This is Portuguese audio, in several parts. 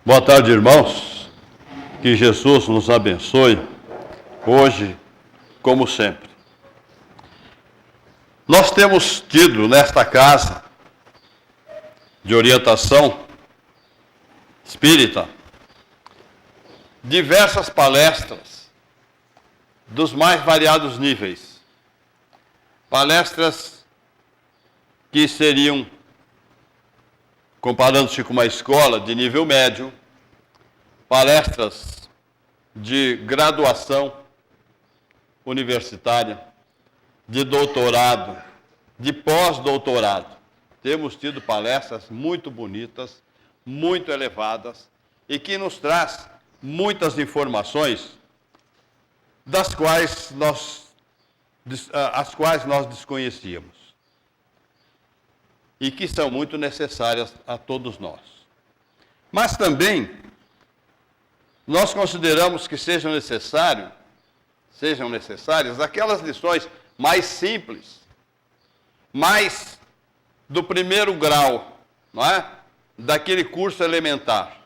Boa tarde, irmãos. Que Jesus nos abençoe, hoje, como sempre. Nós temos tido nesta casa de orientação espírita diversas palestras dos mais variados níveis. Palestras que seriam, comparando-se com uma escola de nível médio, palestras de graduação universitária, de doutorado, de pós-doutorado. Temos tido palestras muito bonitas, muito elevadas, e que nos traz muitas informações as quais nós desconhecíamos. E que são muito necessárias a todos nós. Mas também, nós consideramos que sejam necessárias aquelas lições mais simples, mais do primeiro grau, não é? Daquele curso elementar.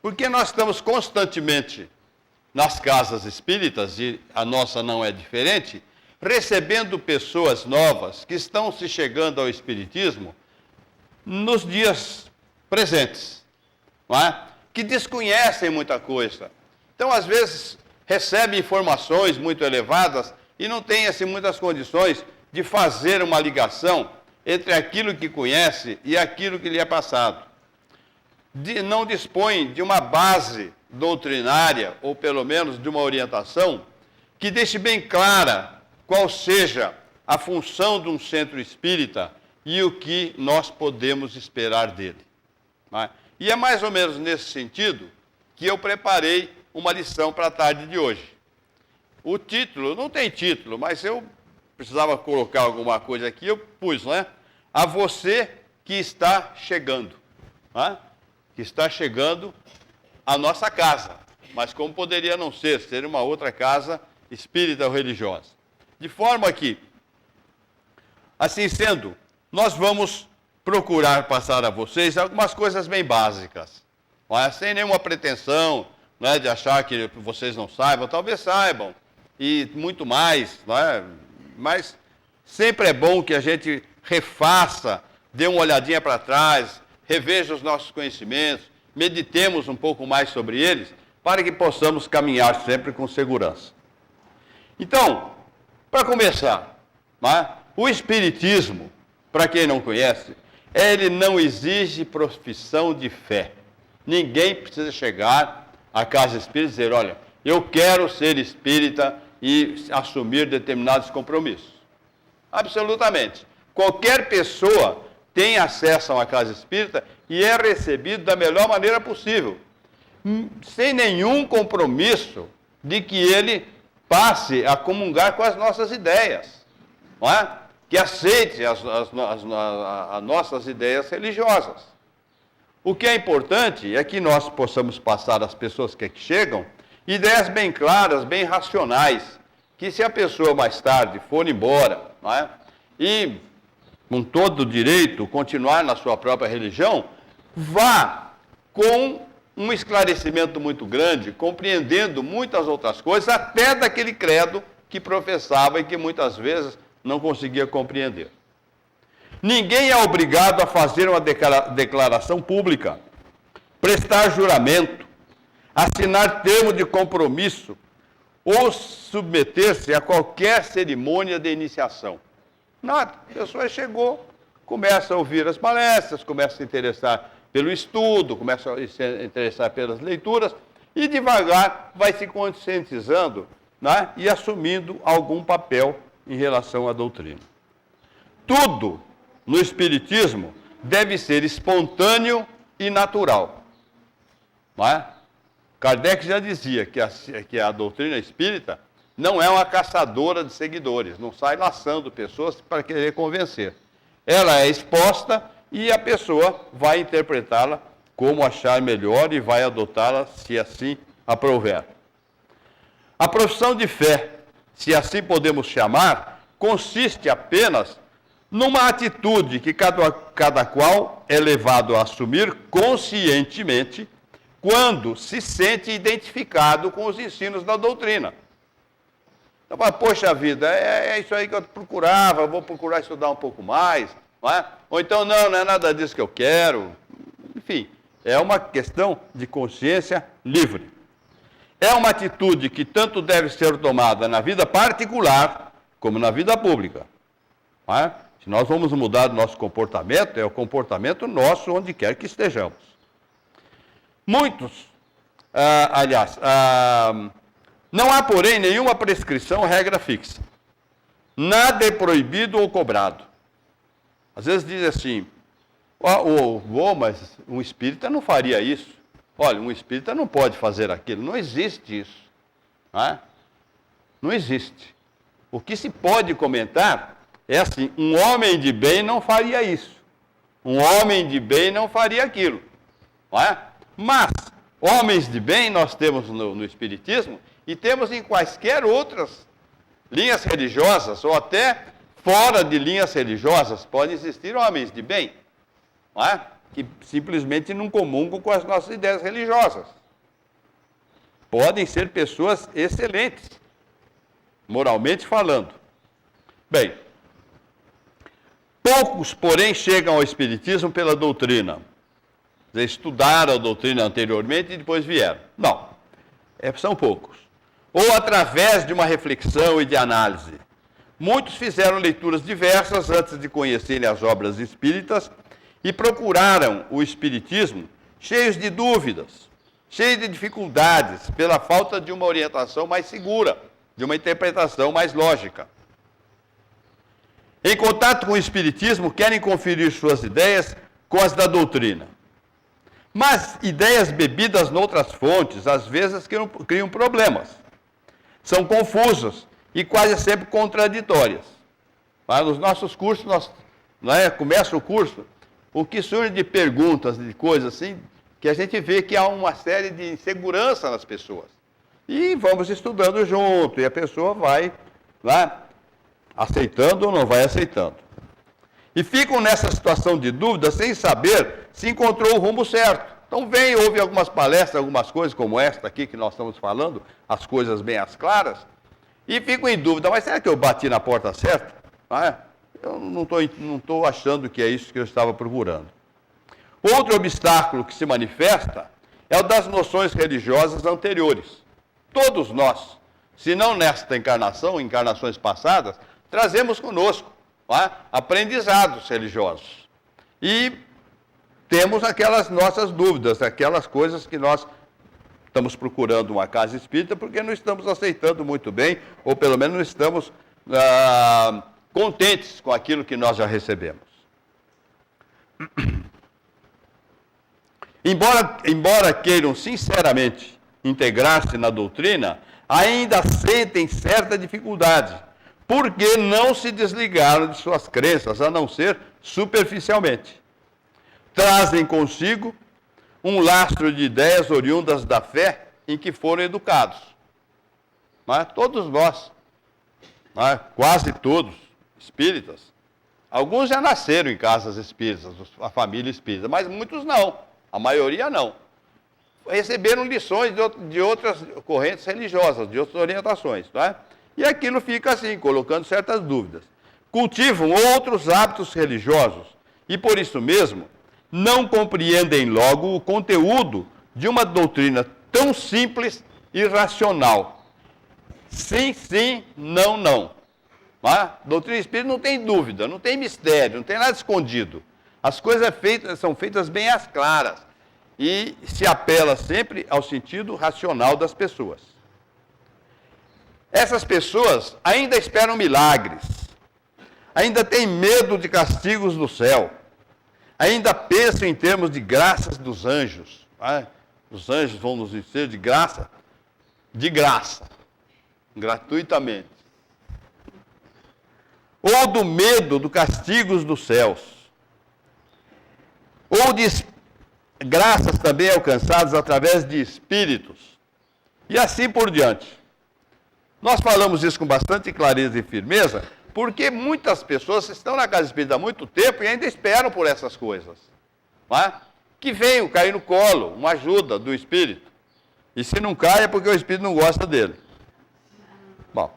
Porque nós estamos constantemente nas casas espíritas, e a nossa não é diferente, recebendo pessoas novas que estão se chegando ao espiritismo nos dias presentes, não é? Que desconhecem muita coisa. Então, às vezes, recebem informações muito elevadas e não têm assim, muitas condições de fazer uma ligação entre aquilo que conhece e aquilo que lhe é passado. Não dispõem de uma base doutrinária, ou pelo menos de uma orientação, que deixe bem clara qual seja a função de um centro espírita e o que nós podemos esperar dele. E é mais ou menos nesse sentido que eu preparei uma lição para a tarde de hoje. O título, não tem título, mas eu precisava colocar alguma coisa aqui, eu pus, não é? A você que está chegando. Que está chegando à nossa casa. Mas como poderia não ser uma outra casa espírita ou religiosa. De forma que, assim sendo, nós vamos procurar passar a vocês algumas coisas bem básicas, não é? Sem nenhuma pretensão, não é, de achar que vocês não saibam, talvez saibam, e muito mais, não é? Mas sempre é bom que a gente refaça, dê uma olhadinha para trás, reveja os nossos conhecimentos, meditemos um pouco mais sobre eles, para que possamos caminhar sempre com segurança. Então, para começar, não é? O Espiritismo, para quem não conhece, ele não exige profissão de fé. Ninguém precisa chegar à casa espírita e dizer, olha, eu quero ser espírita e assumir determinados compromissos. Absolutamente. Qualquer pessoa tem acesso a uma casa espírita e é recebido da melhor maneira possível, sem nenhum compromisso de que ele passe a comungar com as nossas ideias, não é? Que aceite as nossas ideias religiosas. O que é importante é que nós possamos passar às pessoas que chegam ideias bem claras, bem racionais, que se a pessoa mais tarde for embora, não é? E com todo o direito continuar na sua própria religião, vá com um esclarecimento muito grande, compreendendo muitas outras coisas, até daquele credo que professava e que muitas vezes não conseguia compreender. Ninguém é obrigado a fazer uma declaração pública, prestar juramento, assinar termo de compromisso ou submeter-se a qualquer cerimônia de iniciação. Nada. A pessoa chegou, começa a ouvir as palestras, começa a se interessar pelo estudo, começa a se interessar pelas leituras e devagar vai se conscientizando, né, e assumindo algum papel em relação à doutrina. Tudo no Espiritismo deve ser espontâneo e natural. Não é? Kardec já dizia que a doutrina espírita não é uma caçadora de seguidores, não sai laçando pessoas para querer convencer. Ela é exposta e a pessoa vai interpretá-la como achar melhor e vai adotá-la se assim aprouver. A profissão de fé, se assim podemos chamar, consiste apenas numa atitude que cada qual é levado a assumir conscientemente quando se sente identificado com os ensinos da doutrina. Então, poxa vida, é isso aí que eu procurava, vou procurar estudar um pouco mais, não é? Ou então, não é nada disso que eu quero. Enfim, é uma questão de consciência livre. É uma atitude que tanto deve ser tomada na vida particular como na vida pública. Não é? Se nós vamos mudar o nosso comportamento, é o comportamento nosso onde quer que estejamos. Muitos, não há, porém, nenhuma prescrição ou regra fixa. Nada é proibido ou cobrado. Às vezes diz assim, mas um espírita não faria isso. Olha, um espírita não pode fazer aquilo. Não existe isso. Não é? Não existe. O que se pode comentar é assim, um homem de bem não faria isso. Um homem de bem não faria aquilo. Não é? Mas, homens de bem nós temos no Espiritismo e temos em quaisquer outras linhas religiosas, ou até fora de linhas religiosas, podem existir homens de bem, não é? Que simplesmente não comungam com as nossas ideias religiosas. Podem ser pessoas excelentes, moralmente falando. Bem, poucos, porém, chegam ao Espiritismo pela doutrina. Estudaram a doutrina anteriormente e depois vieram. Não, são poucos. Ou através de uma reflexão e de análise. Muitos fizeram leituras diversas antes de conhecerem as obras espíritas e procuraram o Espiritismo cheios de dúvidas, cheios de dificuldades, pela falta de uma orientação mais segura, de uma interpretação mais lógica. Em contato com o Espiritismo, querem conferir suas ideias com as da doutrina. Mas ideias bebidas noutras fontes, às vezes, criam problemas. São confusas e quase sempre contraditórias. Mas nos nossos cursos, começa o curso, o que surge de perguntas, de coisas assim, que a gente vê que há uma série de insegurança nas pessoas. E vamos estudando junto, e a pessoa vai aceitando ou não vai aceitando. E ficam nessa situação de dúvida sem saber se encontrou o rumo certo. Então ouve algumas palestras, algumas coisas como esta aqui que nós estamos falando, as coisas bem às claras, e ficam em dúvida, mas será que eu bati na porta certa? Eu não estou achando que é isso que eu estava procurando. Outro obstáculo que se manifesta é o das noções religiosas anteriores. Todos nós, se não nesta encarnação, encarnações passadas, trazemos conosco aprendizados religiosos. E temos aquelas nossas dúvidas, aquelas coisas que nós estamos procurando uma casa espírita porque não estamos aceitando muito bem, ou pelo menos não estamos contentes com aquilo que nós já recebemos. Embora queiram sinceramente integrar-se na doutrina, ainda sentem certa dificuldade, porque não se desligaram de suas crenças, a não ser superficialmente. Trazem consigo um lastro de ideias oriundas da fé em que foram educados. Todos nós, quase todos, espíritas, alguns já nasceram em casas espíritas, a família espírita, mas muitos não, a maioria não. Receberam lições de outras correntes religiosas, de outras orientações, E aquilo fica assim, colocando certas dúvidas. Cultivam outros hábitos religiosos e, por isso mesmo, não compreendem logo o conteúdo de uma doutrina tão simples e racional. Sim, sim, não, não. Doutrina espírita não tem dúvida, não tem mistério, não tem nada escondido. As coisas são feitas bem às claras e se apela sempre ao sentido racional das pessoas. Essas pessoas ainda esperam milagres, ainda têm medo de castigos do céu, ainda pensam em termos de graças dos anjos. Os anjos vão nos dizer de graça, gratuitamente. Ou do medo dos castigos dos céus. Ou de graças também alcançadas através de espíritos. E assim por diante. Nós falamos isso com bastante clareza e firmeza, porque muitas pessoas estão na casa espírita há muito tempo e ainda esperam por essas coisas. que venham cair no colo, uma ajuda do Espírito. E se não cai é porque o Espírito não gosta dele. Bom,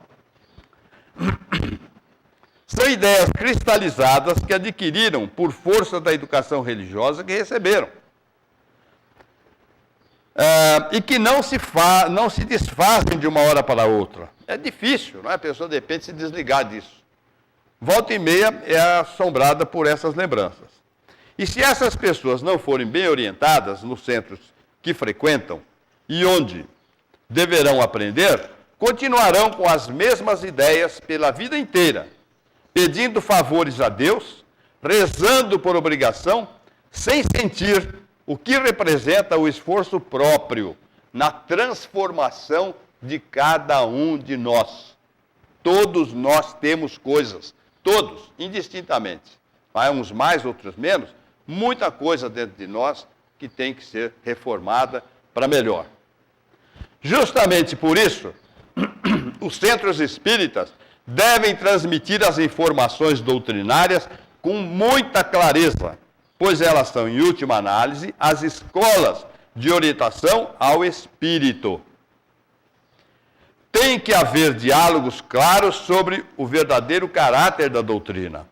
são ideias cristalizadas que adquiriram por força da educação religiosa que receberam. E que não se desfazem de uma hora para outra. É difícil, não é? A pessoa de repente se desligar disso. Volta e meia é assombrada por essas lembranças. E se essas pessoas não forem bem orientadas nos centros que frequentam e onde deverão aprender, continuarão com as mesmas ideias pela vida inteira, pedindo favores a Deus, rezando por obrigação, sem sentir o que representa o esforço próprio na transformação de cada um de nós. Todos nós temos coisas, todos, indistintamente. Uns mais, outros menos, muita coisa dentro de nós que tem que ser reformada para melhor. Justamente por isso, os centros espíritas devem transmitir as informações doutrinárias com muita clareza, pois elas são, em última análise, as escolas de orientação ao espírito. Tem que haver diálogos claros sobre o verdadeiro caráter da doutrina,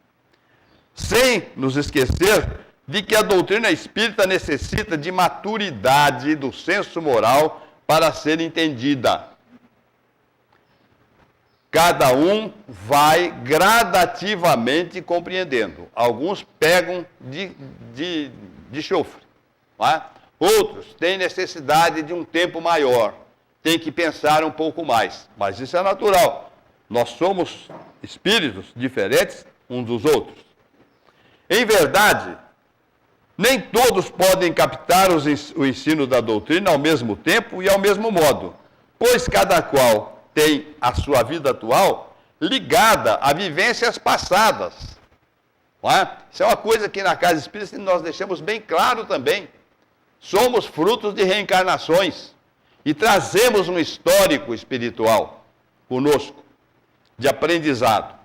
sem nos esquecer de que a doutrina espírita necessita de maturidade do senso moral para ser entendida. Cada um vai gradativamente compreendendo. Alguns pegam de chofre, não é? Outros têm necessidade de um tempo maior, têm que pensar um pouco mais. Mas isso é natural. Nós somos espíritos diferentes uns dos outros. Em verdade, nem todos podem captar o ensino da doutrina ao mesmo tempo e ao mesmo modo, pois cada qual tem a sua vida atual ligada a vivências passadas. Não é? Isso é uma coisa que na Casa Espírita nós deixamos bem claro também. Somos frutos de reencarnações e trazemos um histórico espiritual conosco, de aprendizado.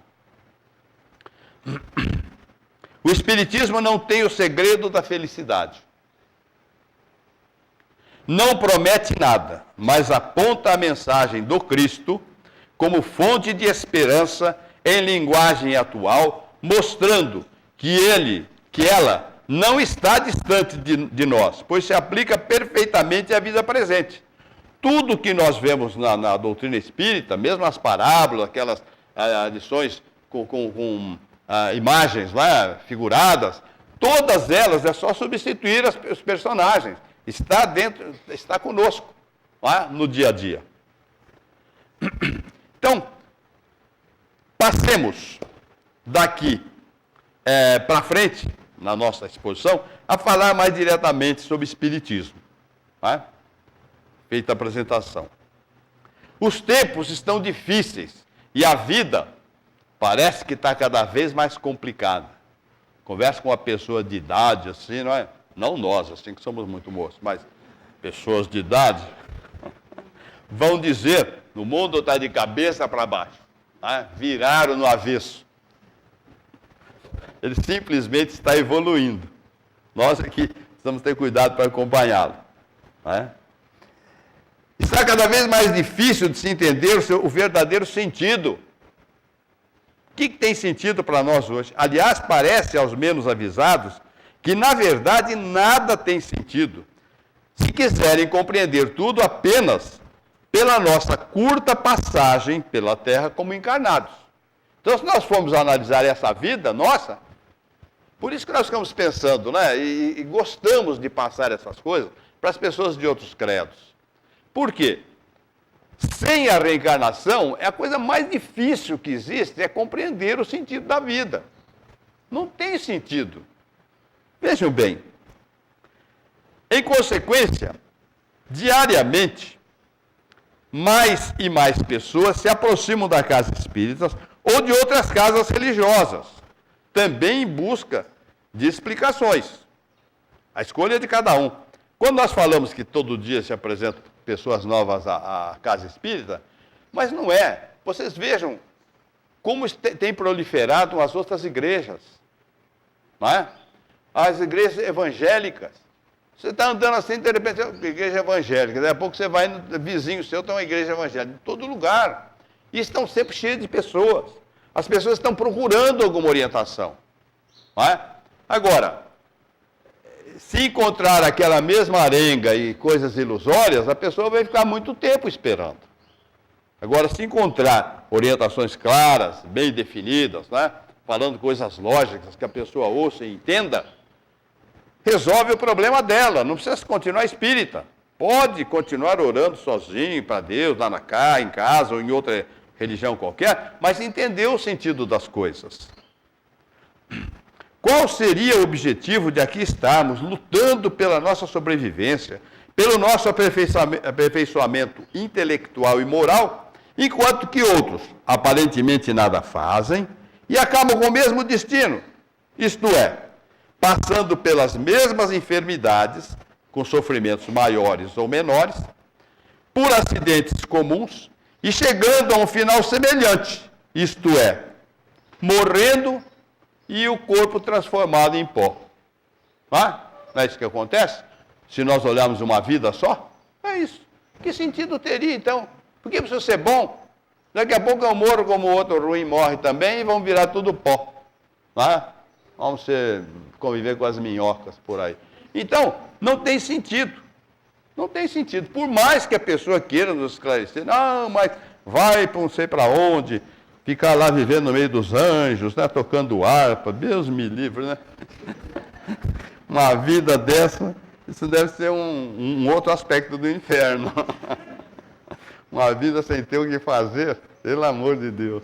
O Espiritismo não tem o segredo da felicidade. Não promete nada, mas aponta a mensagem do Cristo como fonte de esperança em linguagem atual, mostrando que ela não está distante de nós, pois se aplica perfeitamente à vida presente. Tudo que nós vemos na doutrina espírita, mesmo as parábolas, aquelas lições com imagens figuradas, todas elas é só substituir os personagens. Está conosco, no dia a dia. Então, passemos daqui para frente, na nossa exposição, a falar mais diretamente sobre espiritismo. Feita a apresentação. Os tempos estão difíceis e a vida parece que está cada vez mais complicada. Conversa com uma pessoa de idade, assim, não é? Não nós, assim que somos muito moços, mas pessoas de idade vão dizer, o mundo está de cabeça para baixo. Viraram no avesso. Ele simplesmente está evoluindo. Nós aqui precisamos ter cuidado para acompanhá-lo. Está cada vez mais difícil de se entender o verdadeiro sentido. O que tem sentido para nós hoje? Aliás, parece aos menos avisados que, na verdade, nada tem sentido se quiserem compreender tudo apenas pela nossa curta passagem pela Terra como encarnados. Então, se nós formos analisar essa vida nossa, por isso que nós ficamos pensando, né? E gostamos de passar essas coisas para as pessoas de outros credos. Por quê? Sem a reencarnação, a coisa mais difícil que existe é compreender o sentido da vida. Não tem sentido. Vejam bem. Em consequência, diariamente, mais e mais pessoas se aproximam da casa espírita ou de outras casas religiosas, também em busca de explicações. A escolha é de cada um. Quando nós falamos que todo dia se apresentam pessoas novas à casa espírita, mas não é. Vocês vejam como tem proliferado as outras igrejas, não é? As igrejas evangélicas, Você está andando assim, de repente, igreja evangélica. Daqui a pouco você vai no vizinho seu, tem uma igreja evangélica. Em todo lugar. E estão sempre cheios de pessoas. As pessoas estão procurando alguma orientação. Não é? Agora, se encontrar aquela mesma arenga e coisas ilusórias, a pessoa vai ficar muito tempo esperando. Agora, se encontrar orientações claras, bem definidas, né? Falando coisas lógicas que a pessoa ouça e entenda, resolve o problema dela. Não precisa continuar espírita. Pode continuar orando sozinho para Deus, lá em casa ou em outra religião qualquer, mas entender o sentido das coisas. Qual seria o objetivo de aqui estarmos lutando pela nossa sobrevivência, pelo nosso aperfeiçoamento intelectual e moral, enquanto que outros aparentemente nada fazem e acabam com o mesmo destino? Isto é, passando pelas mesmas enfermidades, com sofrimentos maiores ou menores, por acidentes comuns e chegando a um final semelhante, isto é, morrendo e o corpo transformado em pó. Não é isso que acontece? Se nós olharmos uma vida só, é isso. Que sentido teria, então? Por que precisa ser bom? Daqui a pouco eu morro como o outro ruim morre também e vão virar tudo pó. Vamos conviver com as minhocas por aí. Então, não tem sentido. Não tem sentido. Por mais que a pessoa queira nos esclarecer, não, mas vai para não sei para onde, ficar lá vivendo no meio dos anjos, né, tocando harpa, Deus me livre, né? Uma vida dessa, isso deve ser um outro aspecto do inferno. Uma vida sem ter o que fazer, pelo amor de Deus.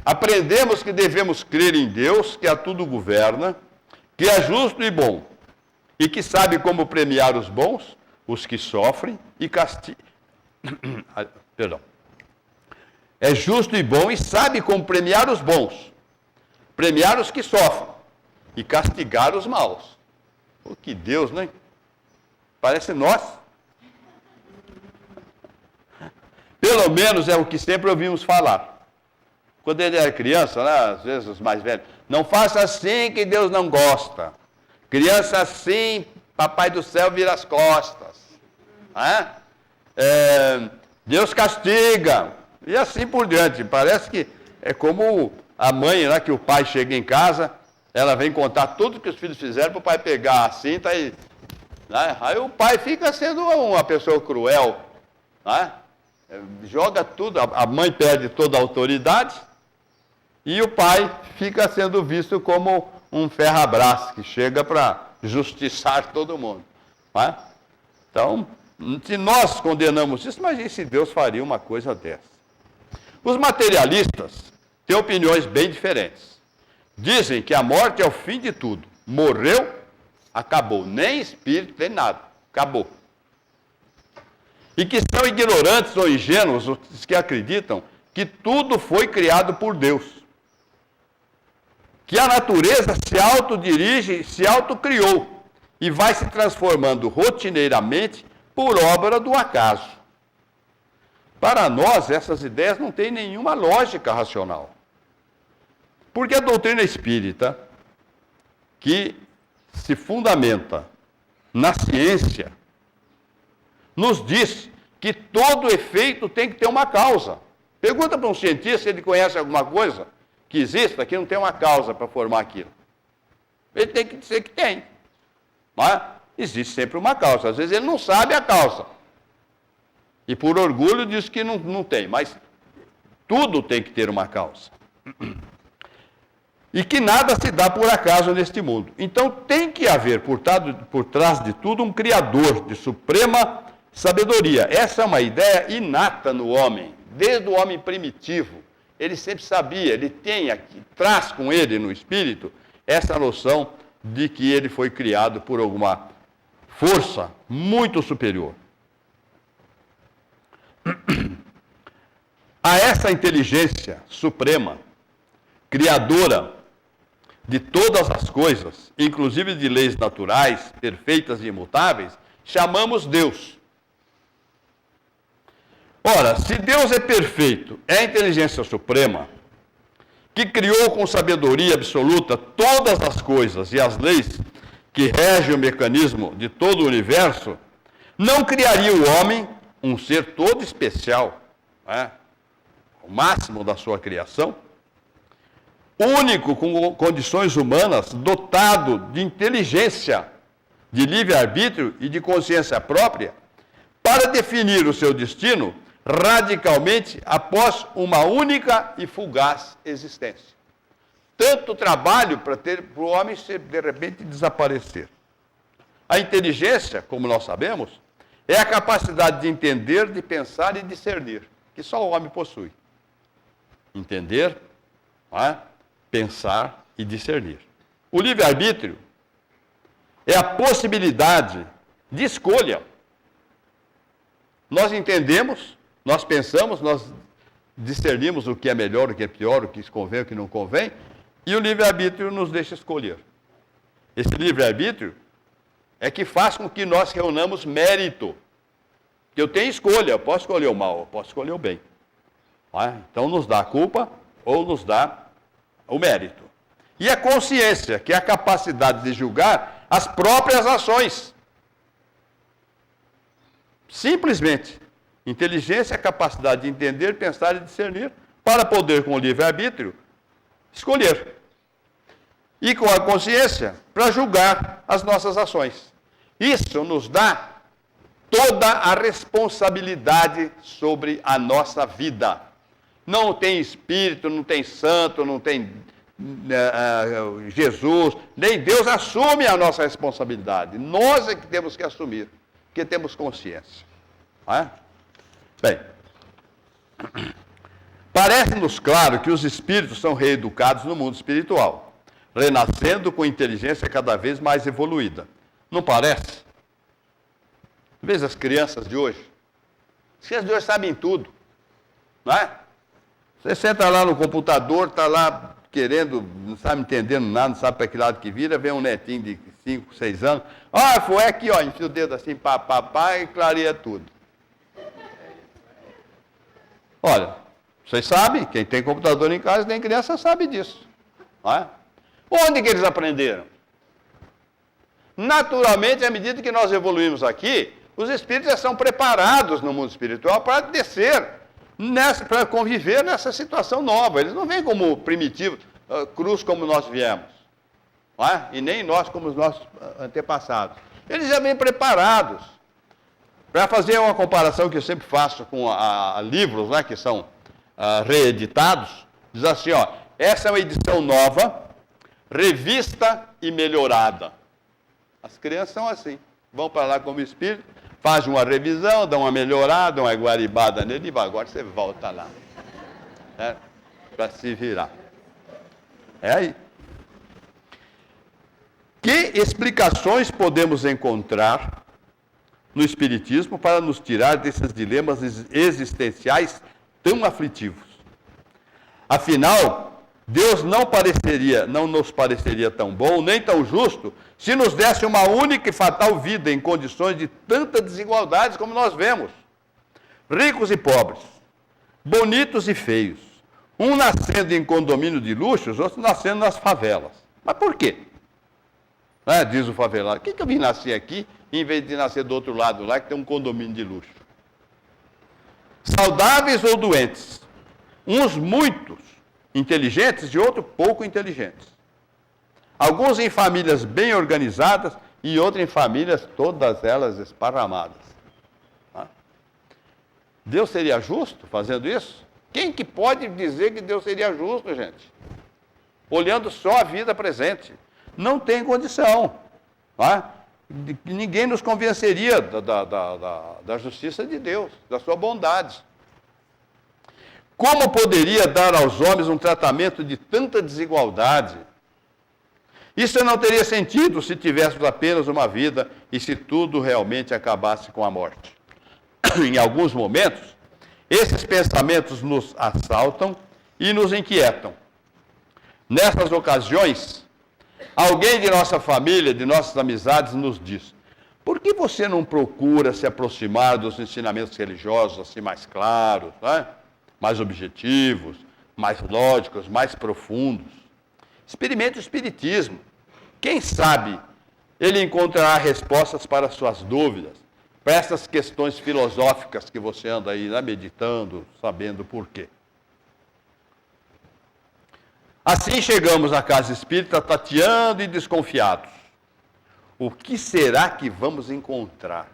Aprendemos que devemos crer em Deus, que a tudo governa, que é justo e bom, e que sabe como premiar os bons, os que sofrem, e castiga. Perdão. É justo e bom e sabe como premiar os bons, premiar os que sofrem e castigar os maus. Oh, que Deus, né? Parece nós. Pelo menos é o que sempre ouvimos falar. Quando ele era criança, né, às vezes os mais velhos, não faça assim que Deus não gosta. Criança assim, papai do céu vira as costas. Deus castiga. E assim por diante. Parece que é como a mãe, né, que o pai chega em casa, ela vem contar tudo que os filhos fizeram para o pai pegar a cinta e... Né, aí o pai fica sendo uma pessoa cruel. Né, joga tudo, a mãe perde toda a autoridade e o pai fica sendo visto como um ferra-brás que chega para justiçar todo mundo. Né? Então, se nós condenamos isso, imagine se Deus faria uma coisa dessa. Os materialistas têm opiniões bem diferentes. Dizem que a morte é o fim de tudo. Morreu, acabou. Nem espírito, nem nada. Acabou. E que são ignorantes ou ingênuos os que acreditam que tudo foi criado por Deus. Que a natureza se autodirige, se autocriou e vai se transformando rotineiramente por obra do acaso. Para nós, essas ideias não têm nenhuma lógica racional. Porque a doutrina espírita, que se fundamenta na ciência, nos diz que todo efeito tem que ter uma causa. Pergunta para um cientista se ele conhece alguma coisa que exista que não tem uma causa para formar aquilo. Ele tem que dizer que tem. Mas existe sempre uma causa. Às vezes ele não sabe a causa. E por orgulho diz que não tem. Mas tudo tem que ter uma causa. E que nada se dá por acaso neste mundo. Então tem que haver, por trás de tudo, um Criador de suprema sabedoria. Essa é uma ideia inata no homem, desde o homem primitivo. Ele sempre sabia, ele traz com ele no espírito essa noção de que ele foi criado por alguma força muito superior. A essa inteligência suprema, criadora de todas as coisas, inclusive de leis naturais, perfeitas e imutáveis, chamamos Deus. Ora, se Deus é perfeito, é a inteligência suprema, que criou com sabedoria absoluta todas as coisas e as leis que rege o mecanismo de todo o universo, não criaria o homem um ser todo especial, o máximo da sua criação, único com condições humanas, dotado de inteligência, de livre-arbítrio e de consciência própria, para definir o seu destino radicalmente após uma única e fugaz existência. Tanto trabalho para o homem, de repente, desaparecer. A inteligência, como nós sabemos, é a capacidade de entender, de pensar e discernir, que só o homem possui. Entender, pensar e discernir. O livre-arbítrio é a possibilidade de escolha. Nós entendemos, nós pensamos, nós discernimos o que é melhor, o que é pior, o que convém, o que não convém, e o livre-arbítrio nos deixa escolher. Esse livre-arbítrio é que faz com que nós reunamos mérito. Que eu tenho escolha, eu posso escolher o mal, eu posso escolher o bem. Então nos dá a culpa ou nos dá o mérito. E a consciência, que é a capacidade de julgar as próprias ações. Simplesmente. Inteligência é a capacidade de entender, pensar e discernir, para poder, com o livre-arbítrio, escolher. E com a consciência, para julgar as nossas ações. Isso nos dá toda a responsabilidade sobre a nossa vida. Não tem espírito, não tem santo, não tem Jesus, nem Deus assume a nossa responsabilidade. Nós é que temos que assumir, porque temos consciência. Bem, parece-nos claro que os espíritos são reeducados no mundo espiritual, renascendo com inteligência cada vez mais evoluída. Não parece? Veja as crianças de hoje. As crianças de hoje sabem tudo. Não é? Você senta lá no computador, está lá querendo, não sabe entendendo nada, não sabe para que lado que vira, vem um netinho de 5, 6 anos. Foi aqui, enfia o dedo assim, pá, e clareia tudo. Olha, vocês sabem, quem tem computador em casa, tem criança, sabe disso. Não é? Onde que eles aprenderam? Naturalmente, à medida que nós evoluímos aqui, os espíritos já são preparados no mundo espiritual para descer, para conviver nessa situação nova. Eles não vêm como primitivos, cruz como nós viemos. Não é? E nem nós como os nossos antepassados. Eles já vêm preparados. Para fazer uma comparação que eu sempre faço com livros, que são reeditados, diz assim, essa é uma edição nova, revista e melhorada. As crianças são assim, vão para lá como espírito, fazem uma revisão, dão uma melhorada, uma guaribada nele, e agora você volta lá, para se virar. É aí. Que explicações podemos encontrar no Espiritismo para nos tirar desses dilemas existenciais tão aflitivos? Afinal, Deus não nos pareceria tão bom, nem tão justo, se nos desse uma única e fatal vida em condições de tanta desigualdade como nós vemos. Ricos e pobres, bonitos e feios, um nascendo em condomínio de luxos, outro nascendo nas favelas. Mas por quê? Diz o favelado, por que eu vim nascer aqui, em vez de nascer do outro lado lá, que tem um condomínio de luxo? Saudáveis ou doentes, uns muitos inteligentes e outros pouco inteligentes. Alguns em famílias bem organizadas e outros em famílias, todas elas esparramadas. Deus seria justo fazendo isso? Quem que pode dizer que Deus seria justo, gente? Olhando só a vida presente. Não tem condição. Ninguém nos convenceria da justiça de Deus, da sua bondade. Como poderia dar aos homens um tratamento de tanta desigualdade? Isso não teria sentido se tivéssemos apenas uma vida e se tudo realmente acabasse com a morte. Em alguns momentos, esses pensamentos nos assaltam e nos inquietam. Nessas ocasiões, alguém de nossa família, de nossas amizades, nos diz: por que você não procura se aproximar dos ensinamentos religiosos assim mais claros, mais objetivos, mais lógicos, mais profundos? Experimente o espiritismo. Quem sabe ele encontrará respostas para suas dúvidas, para essas questões filosóficas que você anda aí, né, meditando, sabendo por quê. Assim chegamos à casa espírita tateando e desconfiados. O que será que vamos encontrar?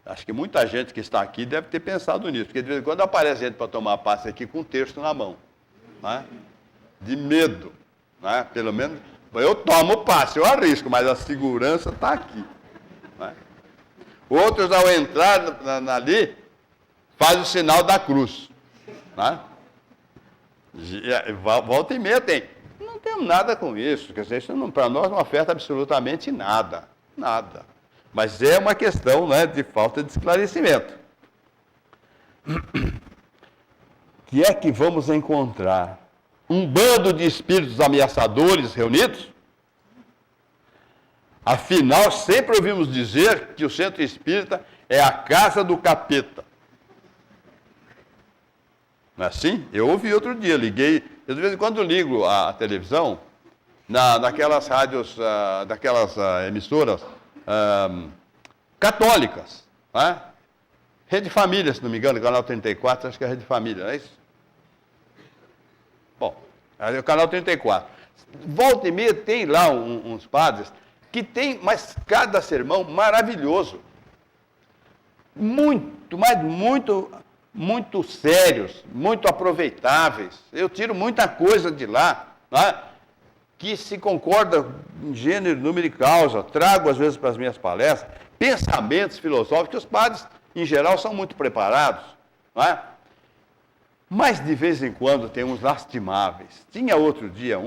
Acho que muita gente que está aqui deve ter pensado nisso, porque de vez em quando aparece gente para tomar passe aqui com um texto na mão, né? De medo, né? Pelo menos eu tomo passe, eu arrisco, mas a segurança está aqui, né? Outros, ao entrar ali, faz o sinal da cruz, né? Volta e meia tem. Não temos nada com isso, quer dizer, isso para nós não afeta absolutamente nada, nada. Mas é uma questão, né, de falta de esclarecimento. O que é que vamos encontrar? Um bando de espíritos ameaçadores reunidos? Afinal, sempre ouvimos dizer que o centro espírita é a casa do capeta. Não é assim? Eu ouvi outro dia, liguei, eu de vez em quando ligo a televisão, naquelas rádios, daquelas emissoras católicas, né? Rede Família, se não me engano, canal 34, acho que é Rede Família, não é isso? Bom, é o canal 34. Volta e meia tem lá uns padres que tem, mas cada sermão maravilhoso. Muito, mas muito sérios, muito aproveitáveis. Eu tiro muita coisa de lá, né, que se concorda em gênero, número e causa. Trago, às vezes, para as minhas palestras, pensamentos filosóficos, que os padres, em geral, são muito preparados, não é? Mas, de vez em quando, tem uns lastimáveis. Tinha outro dia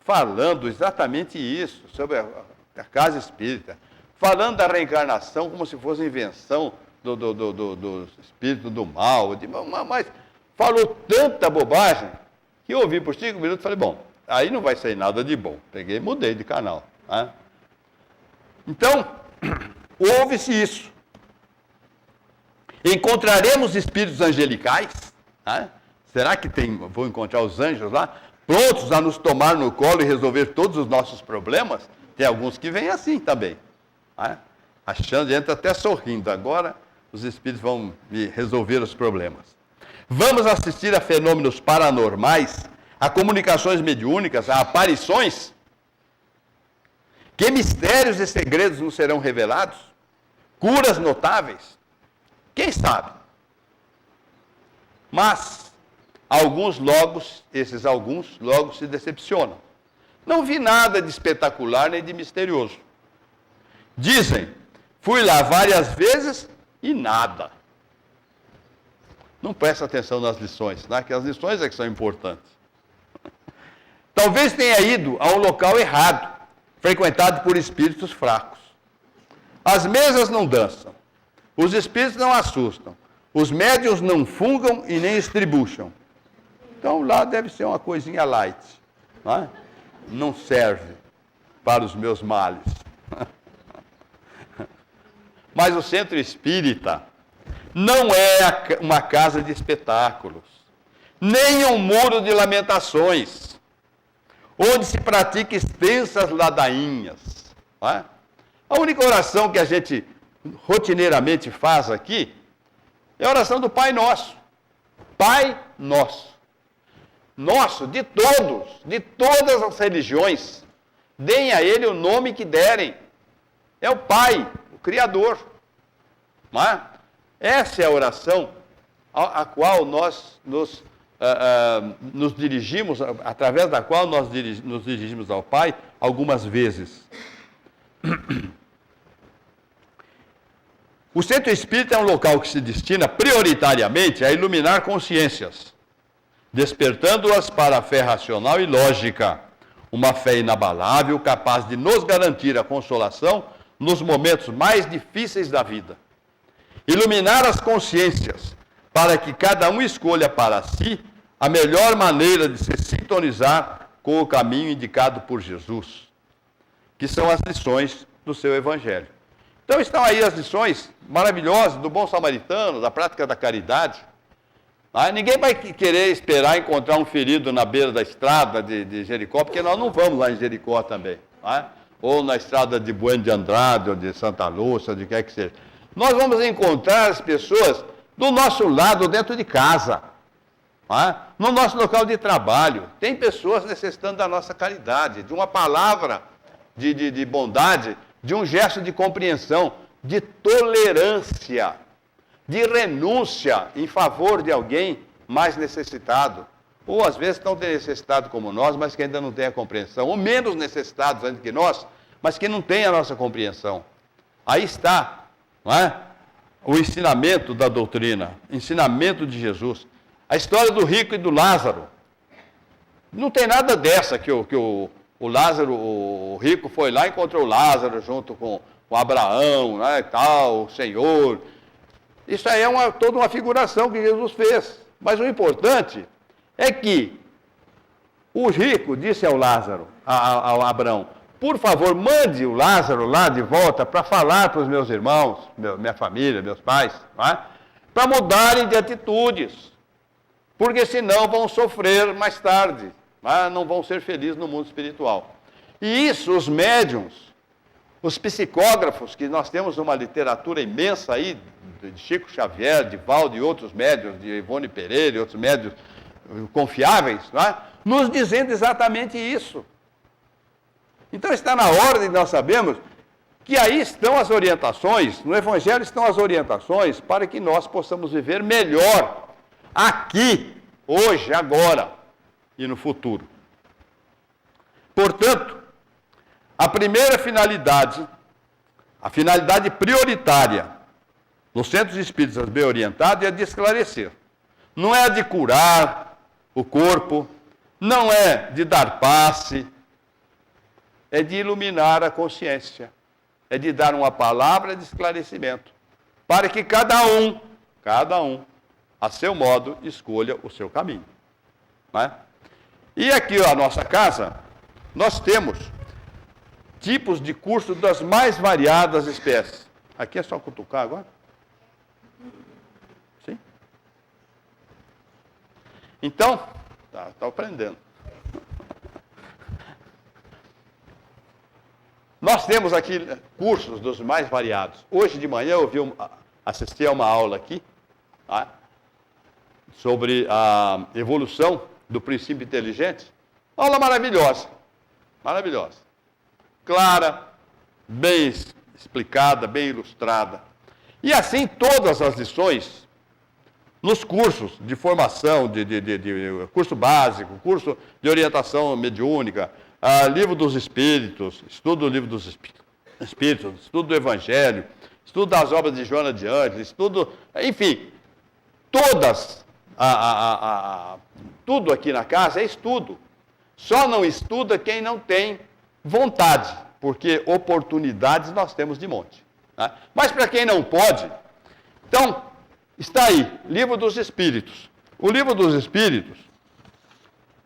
falando exatamente isso, sobre a casa espírita, falando da reencarnação como se fosse invenção do espírito do mal, mas falou tanta bobagem que eu ouvi por 5 minutos e falei, bom, aí não vai sair nada de bom. Peguei e mudei de canal, né? Então, ouve-se isso. Encontraremos espíritos angelicais, né? Será que vou encontrar os anjos lá, prontos a nos tomar no colo e resolver todos os nossos problemas? Tem alguns que vêm assim também, né? Achando, entra até sorrindo. Agora os espíritos vão me resolver os problemas. Vamos assistir a fenômenos paranormais, a comunicações mediúnicas, a aparições? Que mistérios e segredos nos serão revelados? Curas notáveis? Quem sabe? Mas esses alguns logo se decepcionam. Não vi nada de espetacular nem de misterioso. Dizem, fui lá várias vezes e nada. Não presta atenção nas lições, né? Que as lições é que são importantes. Talvez tenha ido a um local errado, frequentado por espíritos fracos. As mesas não dançam, os espíritos não assustam, os médiuns não fungam e nem estribucham. Então lá deve ser uma coisinha light, né? Não serve para os meus males. Mas o centro espírita não é uma casa de espetáculos, nem um muro de lamentações, onde se pratica extensas ladainhas, não é? A única oração que a gente rotineiramente faz aqui é a oração do Pai Nosso. Pai Nosso. Nosso, de todas as religiões, deem a Ele o nome que derem. É o Pai, o Criador. Não é? Essa é a oração a qual nós nos dirigimos, através da qual nós nos dirigimos ao Pai algumas vezes. O centro espírita é um local que se destina prioritariamente a iluminar consciências, despertando-as para a fé racional e lógica, uma fé inabalável capaz de nos garantir a consolação nos momentos mais difíceis da vida. Iluminar as consciências para que cada um escolha para si a melhor maneira de se sintonizar com o caminho indicado por Jesus, que são as lições do seu Evangelho. Então estão aí as lições maravilhosas do bom samaritano, da prática da caridade. Ninguém vai querer esperar encontrar um ferido na beira da estrada de Jericó, porque nós não vamos lá em Jericó também. ou na estrada de Bueno de Andrade, ou de Santa Lúcia, de quer que seja. Nós vamos encontrar as pessoas do nosso lado, dentro de casa, não é? No nosso local de trabalho. Tem pessoas necessitando da nossa caridade, de uma palavra de bondade, de um gesto de compreensão, de tolerância, de renúncia em favor de alguém mais necessitado. Ou às vezes tão necessitado como nós, mas que ainda não tem a compreensão. Ou menos necessitados ainda que nós, mas que não tem a nossa compreensão. Aí está, não é? O ensinamento da doutrina, ensinamento de Jesus. A história do rico e do Lázaro. Não tem nada dessa que o Lázaro, o rico foi lá e encontrou o Lázaro junto com Abraão, né, e tal, o Senhor. Isso aí é toda uma figuração que Jesus fez. Mas o importante é que o rico disse ao Lázaro, ao Abraão, por favor, mande o Lázaro lá de volta para falar para os meus irmãos, minha família, meus pais, é? Para mudarem de atitudes, porque senão vão sofrer mais tarde, não vão ser felizes no mundo espiritual. E isso, os médiuns, os psicógrafos, que nós temos uma literatura imensa aí, de Chico Xavier, de Valdo e outros médiuns, de Ivone Pereira e outros médiuns confiáveis, nos dizendo exatamente isso. Então está na hora de nós sabermos que aí estão as orientações, no Evangelho estão as orientações para que nós possamos viver melhor aqui, hoje, agora e no futuro. Portanto, a primeira finalidade, a finalidade prioritária nos centros espíritas bem orientados é a de esclarecer. Não é a de curar o corpo, não é de dar passe, é de iluminar a consciência, é de dar uma palavra de esclarecimento, para que cada um, a seu modo, escolha o seu caminho. Não é? E aqui, a nossa casa, nós temos tipos de cursos das mais variadas espécies. Aqui é só cutucar agora? Sim? Então, está aprendendo. Nós temos aqui cursos dos mais variados. Hoje de manhã eu assisti a uma aula aqui, tá? Sobre a evolução do princípio inteligente. Aula maravilhosa, maravilhosa. Clara, bem explicada, bem ilustrada. E assim todas as lições, nos cursos de formação, de curso básico, curso de orientação mediúnica, livro dos Espíritos, estudo do livro dos Espíritos, estudo do Evangelho, estudo das obras de Joana de Ângeles, estudo, enfim, todas, tudo aqui na casa é estudo. Só não estuda quem não tem vontade, porque oportunidades nós temos de monte. Né? Mas para quem não pode, então, está aí, Livro dos Espíritos. O Livro dos Espíritos,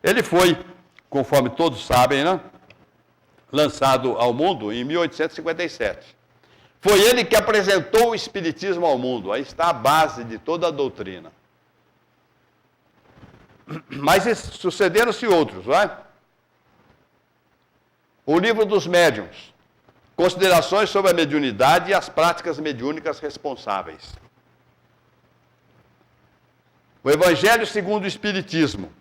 ele foi, conforme todos sabem, né, lançado ao mundo em 1857. Foi ele que apresentou o Espiritismo ao mundo. Aí está a base de toda a doutrina. Mas sucederam-se outros, não é? O Livro dos Médiuns. Considerações sobre a mediunidade e as práticas mediúnicas responsáveis. O Evangelho segundo o Espiritismo.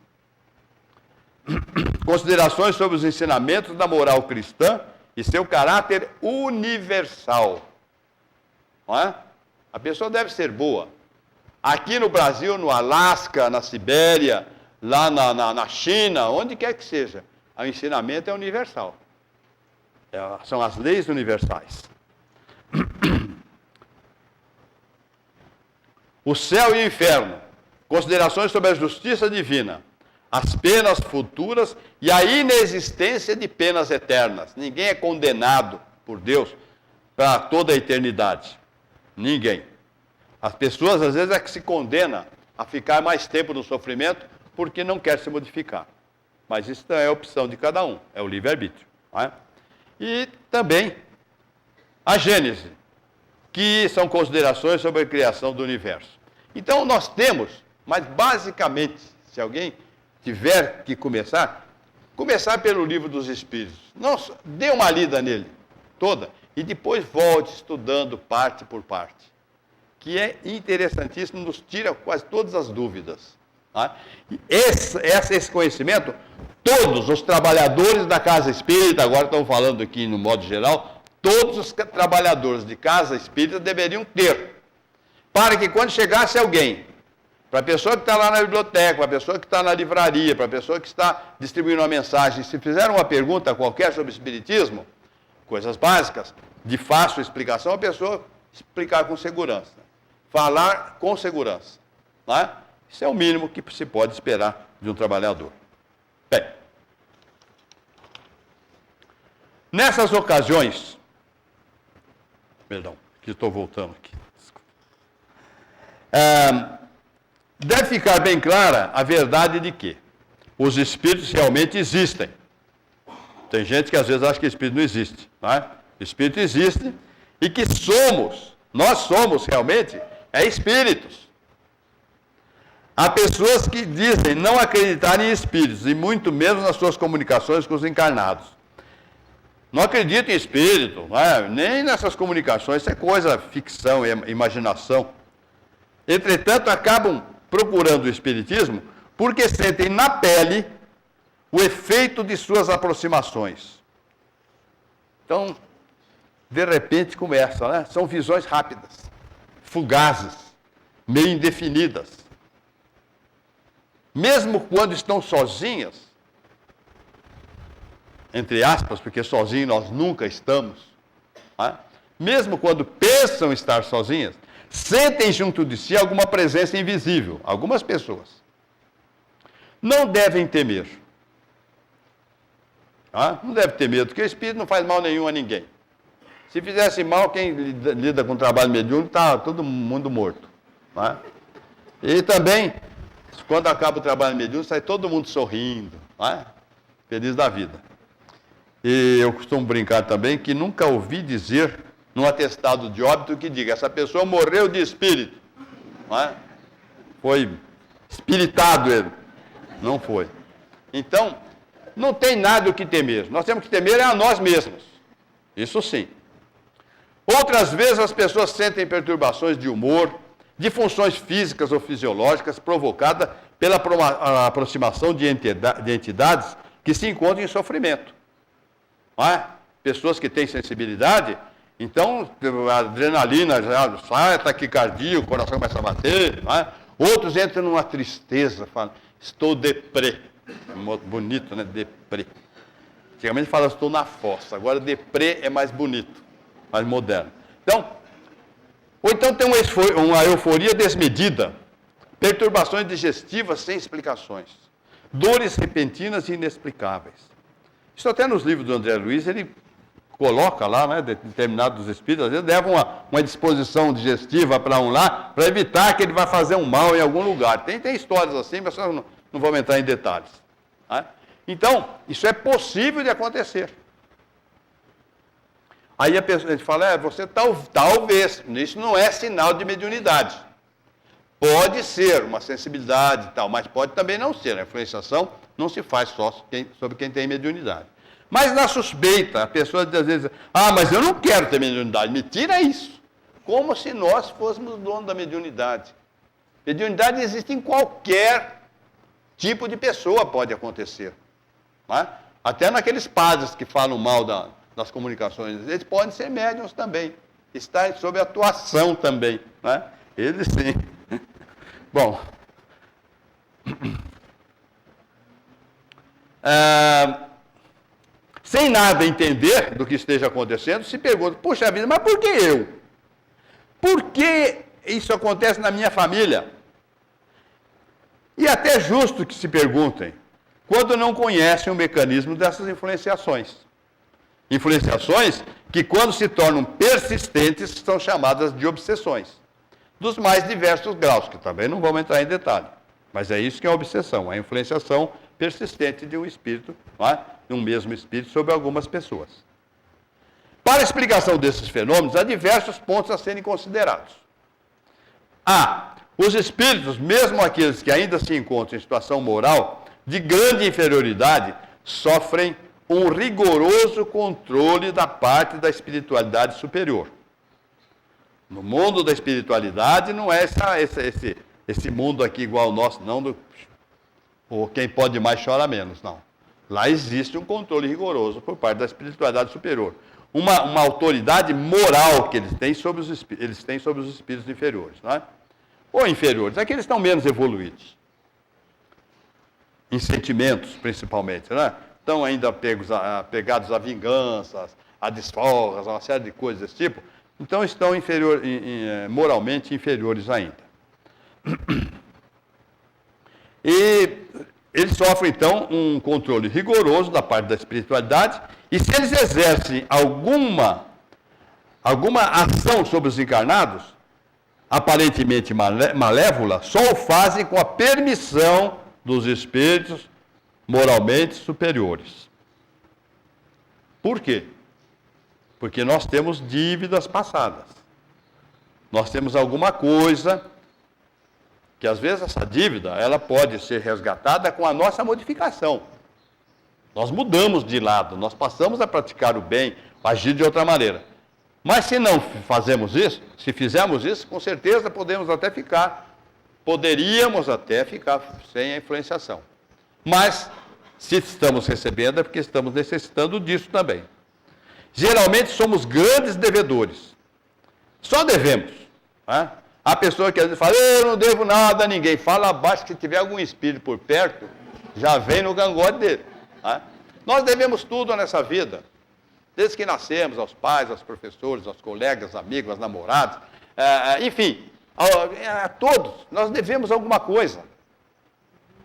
Considerações sobre os ensinamentos da moral cristã e seu caráter universal. Não é? A pessoa deve ser boa. Aqui no Brasil, no Alasca, na Sibéria, lá na China, onde quer que seja, o ensinamento é universal. São as leis universais. O céu e o inferno. Considerações sobre a justiça divina, as penas futuras e a inexistência de penas eternas. Ninguém é condenado por Deus para toda a eternidade. Ninguém. As pessoas, às vezes, é que se condena a ficar mais tempo no sofrimento porque não quer se modificar. Mas isso é a opção de cada um, é o livre-arbítrio. Não é? E também a Gênese, que são considerações sobre a criação do universo. Então, nós temos, mas basicamente, se alguém tiver que começar, começar pelo livro dos Espíritos. Nossa, dê uma lida nele, toda, e depois volte estudando parte por parte, que é interessantíssimo, nos tira quase todas as dúvidas. Tá? E esse conhecimento, todos os trabalhadores da casa espírita, agora estamos falando aqui no modo geral, todos os trabalhadores de casa espírita deveriam ter, para que quando chegasse alguém, para a pessoa que está lá na biblioteca, para a pessoa que está na livraria, para a pessoa que está distribuindo uma mensagem, se fizer uma pergunta qualquer sobre espiritismo, coisas básicas, de fácil explicação, a pessoa explicar com segurança. Falar com segurança. Não é? Isso é o mínimo que se pode esperar de um trabalhador. Bem, nessas ocasiões, perdão, que estou voltando aqui. Deve ficar bem clara a verdade de que os espíritos realmente existem. Tem gente que às vezes acha que espírito não existe. Não é? Espírito existe e que nós somos realmente, espíritos. Há pessoas que dizem não acreditar em espíritos, e muito menos nas suas comunicações com os encarnados. Não acredito em espírito, nem nessas comunicações, isso é coisa, ficção, imaginação. Entretanto, acabam procurando o espiritismo porque sentem na pele o efeito de suas aproximações. Então, de repente começa, né? São visões rápidas, fugazes, meio indefinidas. Mesmo quando estão sozinhas, entre aspas, porque sozinhos nós nunca estamos, mesmo quando pensam estar sozinhas, sentem junto de si alguma presença invisível, algumas pessoas. Não devem temer. Não deve ter medo, porque o espírito não faz mal nenhum a ninguém. Se fizesse mal, quem lida com trabalho mediúnico está todo mundo morto. E também, quando acaba o trabalho mediúnico, sai todo mundo sorrindo, feliz da vida. E eu costumo brincar também que nunca ouvi dizer num atestado de óbito que diga, essa pessoa morreu de espírito. Foi espiritado ele. Não foi. Então, não tem nada o que temer. Nós temos que temer a nós mesmos. Isso sim. Outras vezes as pessoas sentem perturbações de humor, de funções físicas ou fisiológicas provocadas pela aproximação de entidades que se encontram em sofrimento. Pessoas que têm sensibilidade, então a adrenalina já sai, taquicardia, o coração começa a bater. Outros entram numa tristeza, falam, estou deprê. Bonito, né? Deprê. Antigamente fala, estou na fossa. Agora deprê é mais bonito, mais moderno. Então, ou então tem uma euforia desmedida, perturbações digestivas sem explicações, dores repentinas e inexplicáveis. Isso até nos livros do André Luiz, ele coloca lá, né, determinados espíritos, às vezes levam uma disposição digestiva para um lá, para evitar que ele vá fazer um mal em algum lugar. Tem histórias assim, mas não vamos entrar em detalhes. Então, isso é possível de acontecer. Aí a gente fala, você talvez, isso não é sinal de mediunidade. Pode ser uma sensibilidade e tal, mas pode também não ser. A influenciação não se faz só sobre quem tem mediunidade. Mas na suspeita, a pessoa às vezes diz, mas eu não quero ter mediunidade, me tira isso. Como se nós fôssemos donos da mediunidade. Mediunidade existe em qualquer tipo de pessoa, pode acontecer. Até naqueles padres que falam mal das comunicações, eles podem ser médiuns também, estar sob atuação também. Eles sim. Bom, sem nada entender do que esteja acontecendo, se pergunta, puxa vida, mas por que eu? Por que isso acontece na minha família? E até é justo que se perguntem, quando não conhecem o mecanismo dessas influenciações. Influenciações que, quando se tornam persistentes, são chamadas de obsessões, dos mais diversos graus, que também não vamos entrar em detalhe. Mas é isso que é a obsessão, a influenciação persistente de um espírito, de um mesmo espírito, sobre algumas pessoas. Para a explicação desses fenômenos, há diversos pontos a serem considerados. Os espíritos, mesmo aqueles que ainda se encontram em situação moral de grande inferioridade, sofrem um rigoroso controle da parte da espiritualidade superior. No mundo da espiritualidade não é esse mundo aqui igual ao nosso, não, ou quem pode mais chora menos, não. Lá existe um controle rigoroso por parte da espiritualidade superior. Uma autoridade moral que eles têm sobre os espíritos inferiores, não é? Ou inferiores, é que eles estão menos evoluídos. Em sentimentos, principalmente, né? Estão ainda apegados a vinganças, a desfolgas, a uma série de coisas desse tipo. Então estão moralmente inferiores ainda. E eles sofrem, então, um controle rigoroso da parte da espiritualidade, e se eles exercem alguma ação sobre os encarnados, aparentemente malévola, só o fazem com a permissão dos espíritos moralmente superiores. Por quê? Porque nós temos dívidas passadas. Nós temos alguma coisa que, às vezes, essa dívida, ela pode ser resgatada com a nossa modificação. Nós mudamos de lado, nós passamos a praticar o bem, agir de outra maneira. Mas se não fazemos isso, se fizermos isso, com certeza poderíamos até ficar sem a influenciação. Mas, se estamos recebendo, é porque estamos necessitando disso também. Geralmente somos grandes devedores. Só devemos. Né? A pessoa que às vezes fala, eu não devo nada a ninguém. Fala abaixo, que se tiver algum espírito por perto, já vem no cangote dele. Né? Nós devemos tudo nessa vida. Desde que nascemos, aos pais, aos professores, aos colegas, amigos, aos namorados. Enfim, a todos. Nós devemos alguma coisa.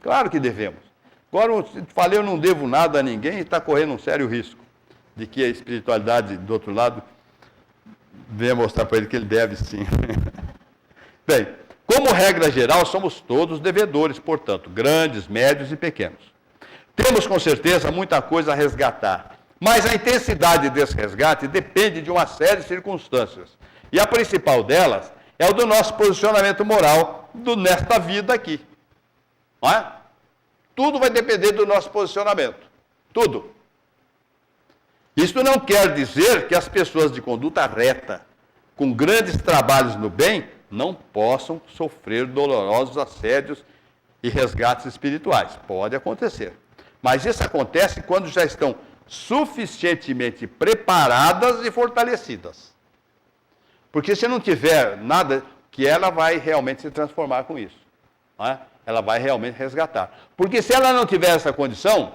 Claro que devemos. Agora, eu falei, eu não devo nada a ninguém, e está correndo um sério risco de que a espiritualidade, do outro lado, venha mostrar para ele que ele deve sim. Bem, como regra geral, somos todos devedores, portanto, grandes, médios e pequenos. Temos, com certeza, muita coisa a resgatar, mas a intensidade desse resgate depende de uma série de circunstâncias. E a principal delas é o do nosso posicionamento moral nesta vida aqui. Não é? Tudo vai depender do nosso posicionamento. Tudo. Isso não quer dizer que as pessoas de conduta reta, com grandes trabalhos no bem, não possam sofrer dolorosos assédios e resgates espirituais. Pode acontecer. Mas isso acontece quando já estão suficientemente preparadas e fortalecidas. Porque se não tiver nada, que ela vai realmente se transformar com isso. Não é? Ela vai realmente resgatar. Porque se ela não tiver essa condição,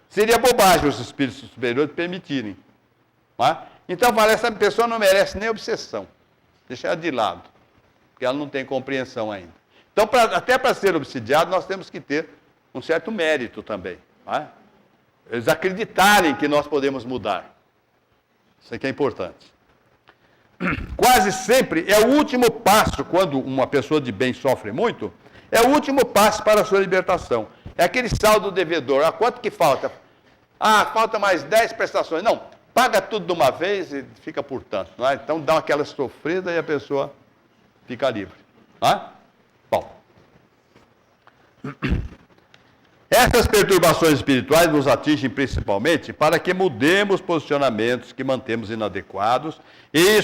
seria bobagem os espíritos superiores permitirem. Não é? Então, essa pessoa não merece nem obsessão. Deixa ela de lado. Porque ela não tem compreensão ainda. Então, até para ser obsidiado, nós temos que ter um certo mérito também. Não é? Eles acreditarem que nós podemos mudar. Isso aqui é importante. Quase sempre é o último passo, quando uma pessoa de bem sofre muito, é o último passo para a sua libertação. É aquele saldo devedor. Ah, quanto que falta? Ah, falta mais 10 prestações. Não, paga tudo de uma vez e fica por tanto. Não é? Então dá aquela sofrida e a pessoa fica livre. Não é? Bom. Essas perturbações espirituais nos atingem principalmente para que mudemos posicionamentos que mantemos inadequados. E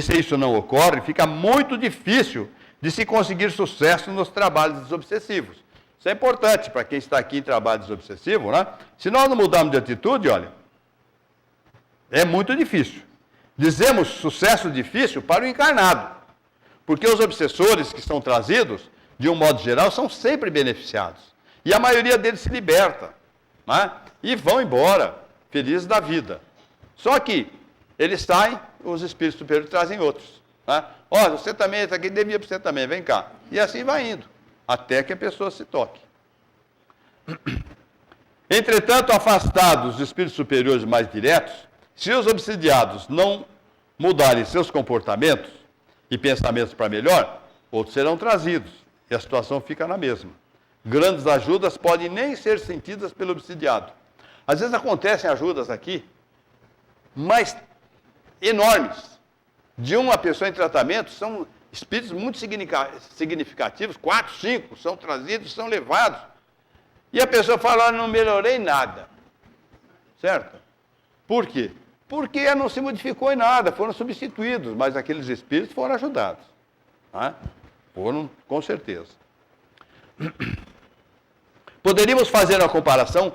se isso não ocorre, fica muito difícil de se conseguir sucesso nos trabalhos desobsessivos. Isso é importante para quem está aqui em trabalho desobsessivo, né? Se nós não mudarmos de atitude, olha, é muito difícil. Dizemos sucesso difícil para o encarnado, porque os obsessores que são trazidos, de um modo geral, são sempre beneficiados. E a maioria deles se liberta, né? E vão embora, felizes da vida. Só que eles saem, os espíritos superiores trazem outros. Né? Olha, você também, isso aqui devia para você também, vem cá. E assim vai indo, até que a pessoa se toque. Entretanto, afastados dos espíritos superiores mais diretos, se os obsidiados não mudarem seus comportamentos e pensamentos para melhor, outros serão trazidos, e a situação fica na mesma. Grandes ajudas podem nem ser sentidas pelo obsidiado. Às vezes acontecem ajudas aqui, mas enormes. De uma pessoa em tratamento, são espíritos muito significativos, 4, 5, são trazidos, são levados. E a pessoa fala, não melhorei nada. Certo? Por quê? Porque não se modificou em nada, foram substituídos, mas aqueles espíritos foram ajudados. Né? Foram, com certeza. Poderíamos fazer uma comparação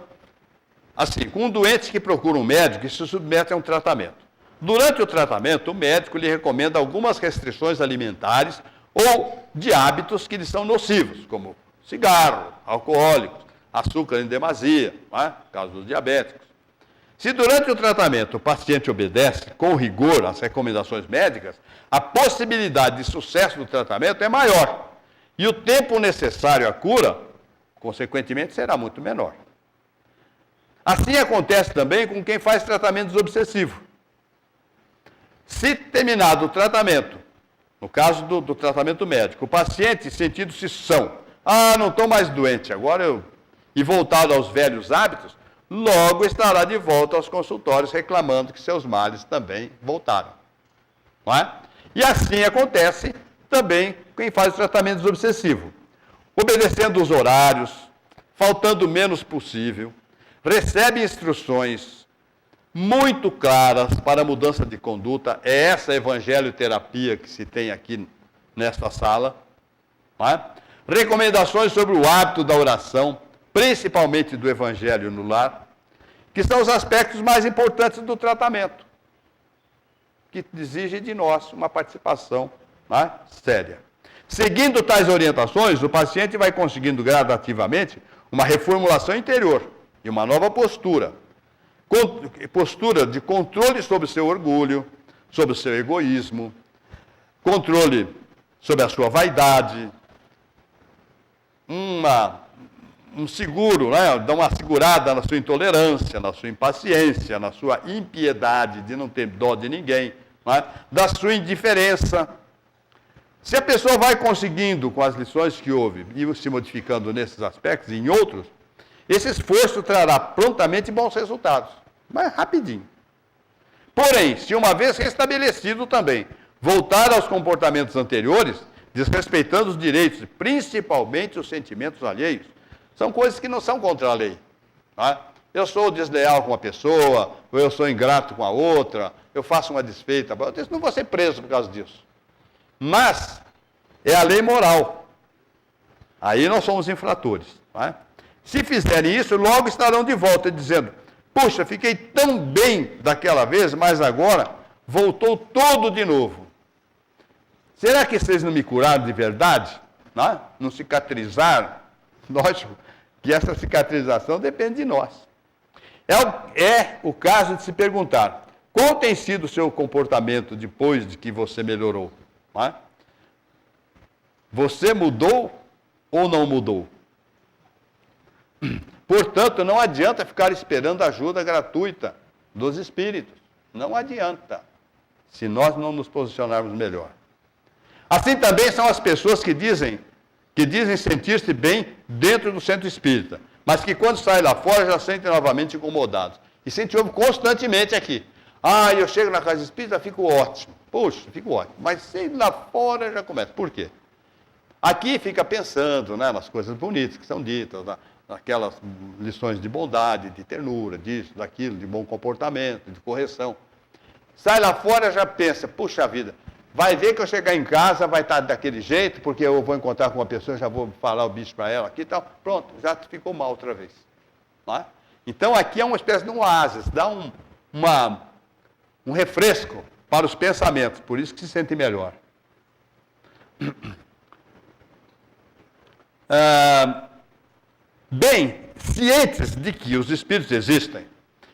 assim, com um doente que procura um médico e se submete a um tratamento. Durante o tratamento, o médico lhe recomenda algumas restrições alimentares ou de hábitos que lhe são nocivos, como cigarro, alcoólicos, açúcar em demasia, no caso dos diabéticos. Se durante o tratamento o paciente obedece com rigor às recomendações médicas, a possibilidade de sucesso do tratamento é maior e o tempo necessário à cura, consequentemente, será muito menor. Assim acontece também com quem faz tratamento obsessivo. Se terminado o tratamento, no caso do tratamento médico, o paciente sentindo-se são, não estou mais doente, e voltado aos velhos hábitos, logo estará de volta aos consultórios reclamando que seus males também voltaram. Não é? E assim acontece também com quem faz o tratamento obsessivo. Obedecendo os horários, faltando o menos possível, recebe instruções muito claras para a mudança de conduta. É essa evangelioterapia que se tem aqui nesta sala. Não é? Recomendações sobre o hábito da oração, principalmente do evangelho no lar, que são os aspectos mais importantes do tratamento, que exigem de nós uma participação séria. Seguindo tais orientações, o paciente vai conseguindo gradativamente uma reformulação interior e uma nova postura. Postura de controle sobre o seu orgulho, sobre o seu egoísmo, controle sobre a sua vaidade, um seguro, dá uma segurada na sua intolerância, na sua impaciência, na sua impiedade de não ter dó de ninguém, da sua indiferença. Se a pessoa vai conseguindo, com as lições que houve, e se modificando nesses aspectos e em outros, esse esforço trará prontamente bons resultados, mas rapidinho. Porém, se uma vez restabelecido também, voltar aos comportamentos anteriores, desrespeitando os direitos, principalmente os sentimentos alheios, são coisas que não são contra a lei. Eu sou desleal com uma pessoa, ou eu sou ingrato com a outra, eu faço uma desfeita, eu não vou ser preso por causa disso. Mas é a lei moral. Aí nós somos infratores. Se fizerem isso, logo estarão de volta dizendo, puxa, fiquei tão bem daquela vez, mas agora voltou tudo de novo. Será que vocês não me curaram de verdade? Não cicatrizaram? Lógico que essa cicatrização depende de nós. É o caso de se perguntar, qual tem sido o seu comportamento depois de que você melhorou? Você mudou ou não mudou? Portanto, não adianta ficar esperando ajuda gratuita dos espíritos. Não adianta, se nós não nos posicionarmos melhor. Assim também são as pessoas que dizem sentir-se bem dentro do centro espírita, mas que quando saem lá fora já sentem novamente incomodados. E se a gente ouve constantemente aqui. Eu chego na casa espírita, fico ótimo. Puxa, fico ótimo. Mas se lá fora já começa. Por quê? Aqui fica pensando nas coisas bonitas que são ditas, naquelas lições de bondade, de ternura, disso, daquilo, de bom comportamento, de correção. Sai lá fora já pensa, puxa vida, vai ver que eu chegar em casa vai estar daquele jeito, porque eu vou encontrar com uma pessoa, já vou falar o bicho para ela aqui e tal. Pronto, já ficou mal outra vez. Então aqui é uma espécie de um oásis, dá um refresco para os pensamentos, por isso que se sente melhor. Bem, cientes de que os espíritos existem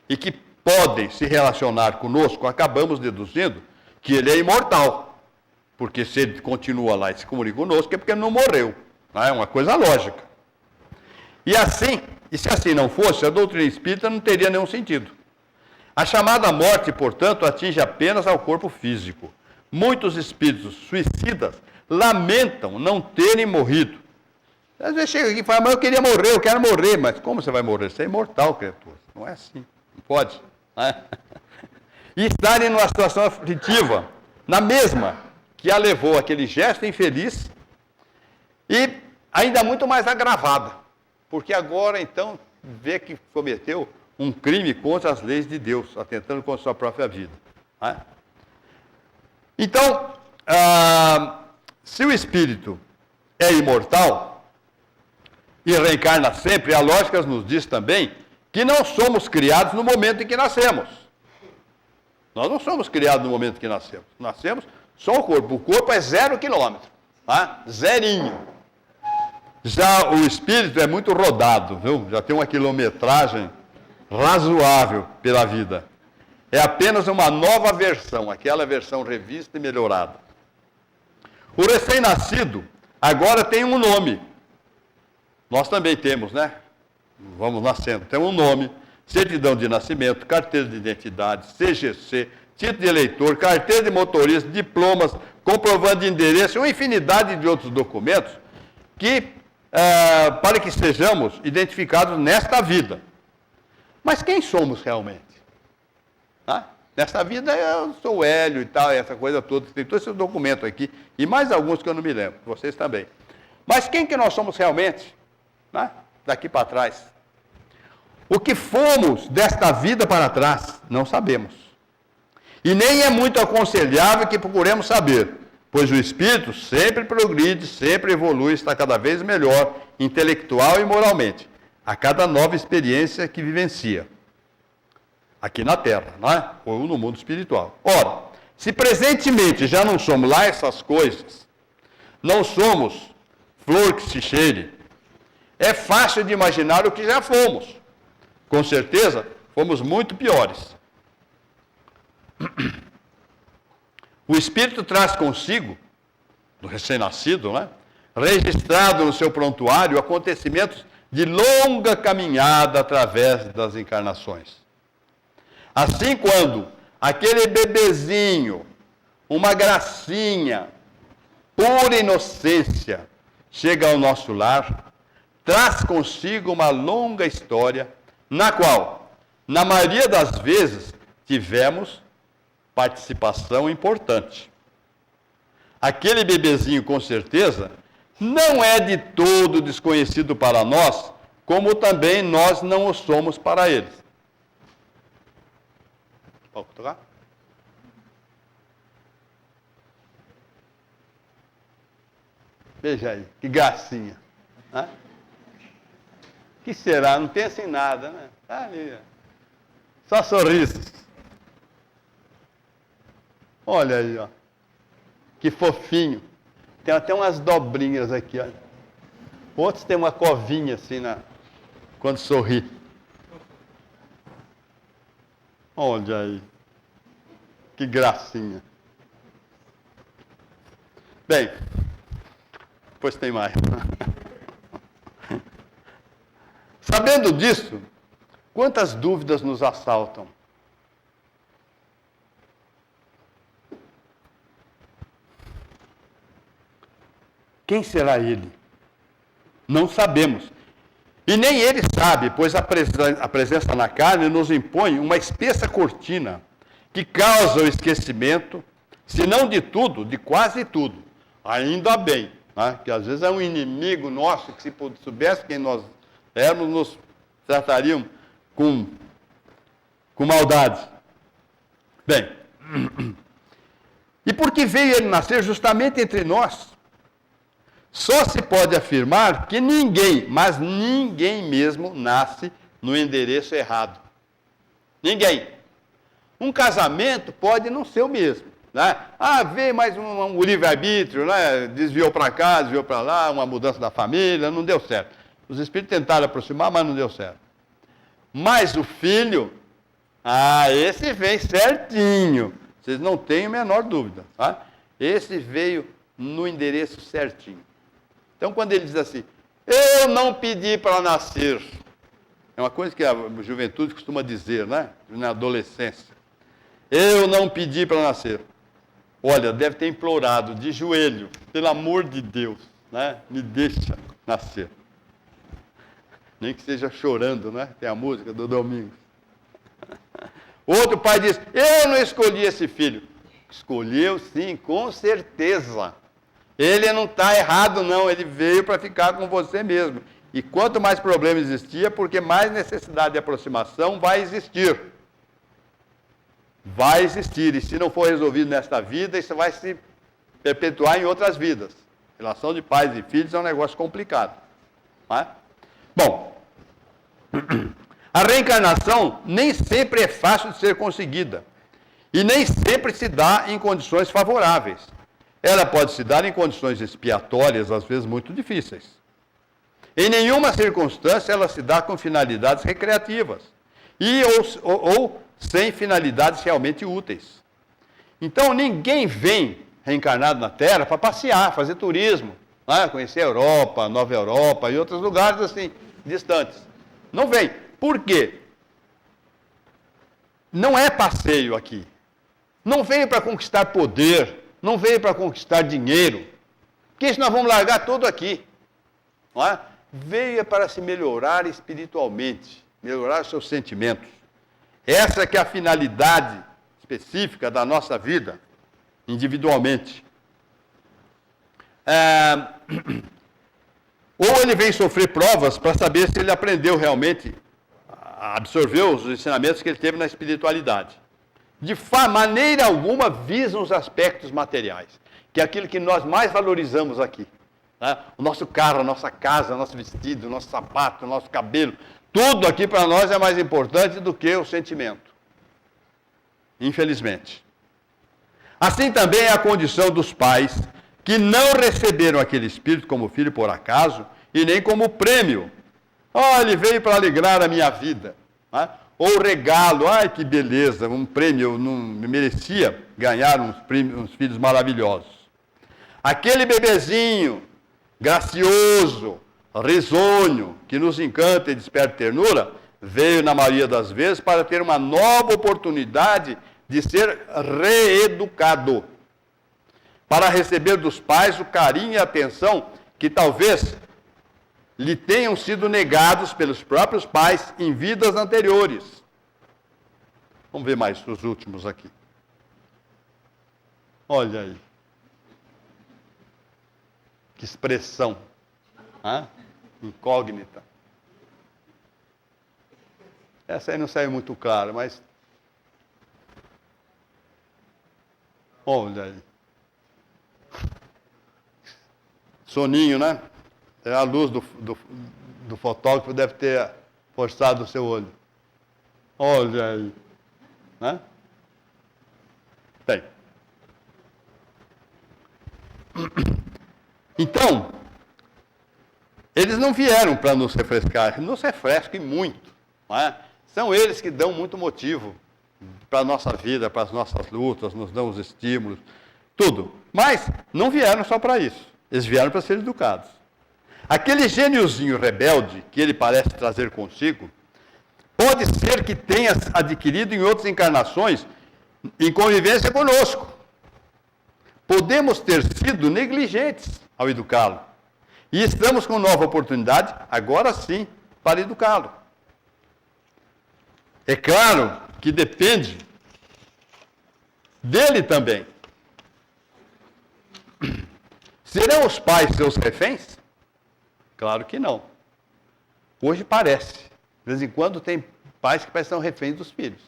e que podem se relacionar conosco, acabamos deduzindo que ele é imortal. Porque se ele continua lá e se comunica conosco, é porque ele não morreu. É uma coisa lógica. E se assim não fosse, a doutrina espírita não teria nenhum sentido. A chamada morte, portanto, atinge apenas ao corpo físico. Muitos espíritos suicidas lamentam não terem morrido. Às vezes chega aqui e fala, mas eu queria morrer, eu quero morrer. Mas como você vai morrer? Você é imortal, criatura. Não é assim. Não pode. E estarem numa situação aflitiva, na mesma que a levou aquele gesto infeliz, e ainda muito mais agravada. porque agora então vê que cometeu um crime contra as leis de Deus, atentando contra a sua própria vida. Né? Então, se o espírito é imortal e reencarna sempre, a lógica nos diz também que não somos criados no momento em que nascemos. Nós não somos criados no momento em que nascemos. Nascemos só o corpo. O corpo é 0 quilômetro. Tá? Zerinho. Já o espírito é muito rodado, viu? Já tem uma quilometragem razoável pela vida. É apenas uma nova versão, aquela versão revista e melhorada. O recém-nascido agora tem um nome. Nós também temos, né? Vamos nascendo. Tem um nome, certidão de nascimento, carteira de identidade, CGC, título de eleitor, carteira de motorista, diplomas, comprovante de endereço, uma infinidade de outros documentos que, para que sejamos identificados nesta vida. Mas quem somos realmente? Nesta vida eu sou o Hélio e tal, essa coisa toda, tem todo esse documento aqui, e mais alguns que eu não me lembro, vocês também. Mas quem que nós somos realmente? Daqui para trás. O que fomos desta vida para trás, não sabemos. E nem é muito aconselhável que procuremos saber, pois o espírito sempre progride, sempre evolui, está cada vez melhor, intelectual e moralmente, a cada nova experiência que vivencia. Aqui na Terra, não é? Ou no mundo espiritual. Ora, se presentemente já não somos lá essas coisas, não somos flor que se cheire, é fácil de imaginar o que já fomos. Com certeza, fomos muito piores. O espírito traz consigo, do recém-nascido, né, registrado no seu prontuário, acontecimentos de longa caminhada através das encarnações. Assim, quando aquele bebezinho, uma gracinha, pura inocência, chega ao nosso lar, traz consigo uma longa história, na qual, na maioria das vezes, tivemos participação importante. Aquele bebezinho, com certeza, não é de todo desconhecido para nós, como também nós não o somos para eles. Pode tocar? Veja aí, que gracinha. Que será? Não pensa em nada, né? Tá ali, só sorrisos. Olha aí, ó. Que fofinho. Tem até umas dobrinhas aqui, ó. Outros têm uma covinha assim quando sorri. Olha aí. Que gracinha. Bem, depois tem mais. Sabendo disso, quantas dúvidas nos assaltam? Quem será ele? Não sabemos. E nem ele sabe, pois a presença na carne nos impõe uma espessa cortina que causa o esquecimento, se não de tudo, de quase tudo. Ainda bem, né? Que às vezes é um inimigo nosso, que se soubesse quem nós éramos, nos tratariam com maldade. Bem, e porque veio ele nascer justamente entre nós, só se pode afirmar que ninguém, mas ninguém mesmo, nasce no endereço errado. Ninguém. Um casamento pode não ser o mesmo. Né? Veio mais um livre-arbítrio, né? Desviou para cá, desviou para lá, uma mudança da família, não deu certo. Os espíritos tentaram aproximar, mas não deu certo. Mas o filho, esse vem certinho. Vocês não têm a menor dúvida. Tá? Esse veio no endereço certinho. Então, quando ele diz assim, eu não pedi para nascer, é uma coisa que a juventude costuma dizer, né? Na adolescência. Eu não pedi para nascer. Olha, deve ter implorado de joelho, pelo amor de Deus, né? Me deixa nascer. Nem que seja chorando, né? Tem a música do Domingos. Outro pai diz, eu não escolhi esse filho. Escolheu sim, com certeza. Ele não está errado, não. Ele veio para ficar com você mesmo. E quanto mais problema existia, porque mais necessidade de aproximação vai existir. Vai existir, e se não for resolvido nesta vida, isso vai se perpetuar em outras vidas. Relação de pais e filhos é um negócio complicado. Não é? Bom, a reencarnação nem sempre é fácil de ser conseguida. E nem sempre se dá em condições favoráveis. Ela pode se dar em condições expiatórias, às vezes muito difíceis. Em nenhuma circunstância ela se dá com finalidades recreativas. Ou sem finalidades realmente úteis. Então, ninguém vem reencarnado na Terra para passear, fazer turismo, né? Conhecer a Europa, Nova Europa e outros lugares assim, distantes. Não vem. Por quê? Não é passeio aqui. Não veio para conquistar poder, não veio para conquistar dinheiro. Porque isso nós vamos largar tudo aqui. Não é? Veio para se melhorar espiritualmente, melhorar os seus sentimentos. Essa que é a finalidade específica da nossa vida, individualmente. Ou ele vem sofrer provas para saber se ele aprendeu realmente, absorveu os ensinamentos que ele teve na espiritualidade. De maneira alguma visam os aspectos materiais, que é aquilo que nós mais valorizamos aqui. Né? O nosso carro, a nossa casa, o nosso vestido, o nosso sapato, o nosso cabelo, tudo aqui para nós é mais importante do que o sentimento. Infelizmente. Assim também é a condição dos pais que não receberam aquele espírito como filho por acaso e nem como prêmio. Ele veio para alegrar a minha vida. Né? Ou regalo, que beleza, um prêmio, eu não merecia ganhar uns filhos maravilhosos. Aquele bebezinho gracioso, risonho, que nos encanta e desperta ternura, veio, na maioria das vezes, para ter uma nova oportunidade de ser reeducado, para receber dos pais o carinho e a atenção que talvez lhe tenham sido negados pelos próprios pais em vidas anteriores. Vamos ver mais os últimos aqui. Olha aí. Que expressão. Incógnita. Essa aí não saiu muito clara, mas... Olha aí. Soninho, né? A luz do fotógrafo deve ter forçado o seu olho. Olha aí. Né? Bem. Então, eles não vieram para nos refrescar, nos refresquem muito. Não é? São eles que dão muito motivo para a nossa vida, para as nossas lutas, nos dão os estímulos, tudo. Mas não vieram só para isso. Eles vieram para ser educados. Aquele gêniozinho rebelde que ele parece trazer consigo, pode ser que tenha adquirido em outras encarnações, em convivência conosco. Podemos ter sido negligentes ao educá-lo. E estamos com nova oportunidade, agora sim, para educá-lo. É claro que depende dele também. Serão os pais seus reféns? Claro que não. Hoje parece. De vez em quando tem pais que parecem reféns dos filhos.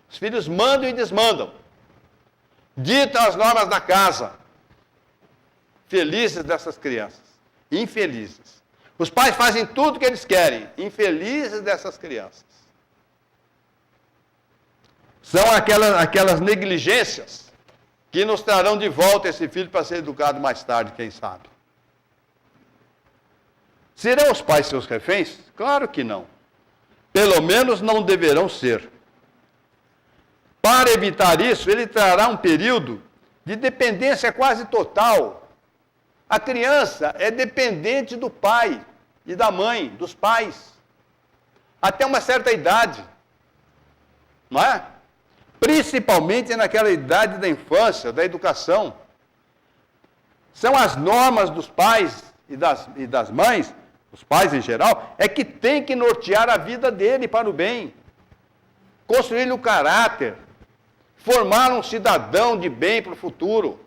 Os filhos mandam e desmandam. Ditam as normas da casa. Felizes dessas crianças. Infelizes. Os pais fazem tudo o que eles querem. Infelizes dessas crianças. São aquelas negligências que nos trarão de volta esse filho para ser educado mais tarde, quem sabe. Serão os pais seus reféns? Claro que não. Pelo menos não deverão ser. Para evitar isso, ele trará um período de dependência quase total. A criança é dependente do pai e da mãe, dos pais, até uma certa idade. Não é? Principalmente naquela idade da infância, da educação. São as normas dos pais e das mães, os pais em geral, é que tem que nortear a vida dele para o bem. Construir-lhe o caráter. Formar um cidadão de bem para o futuro.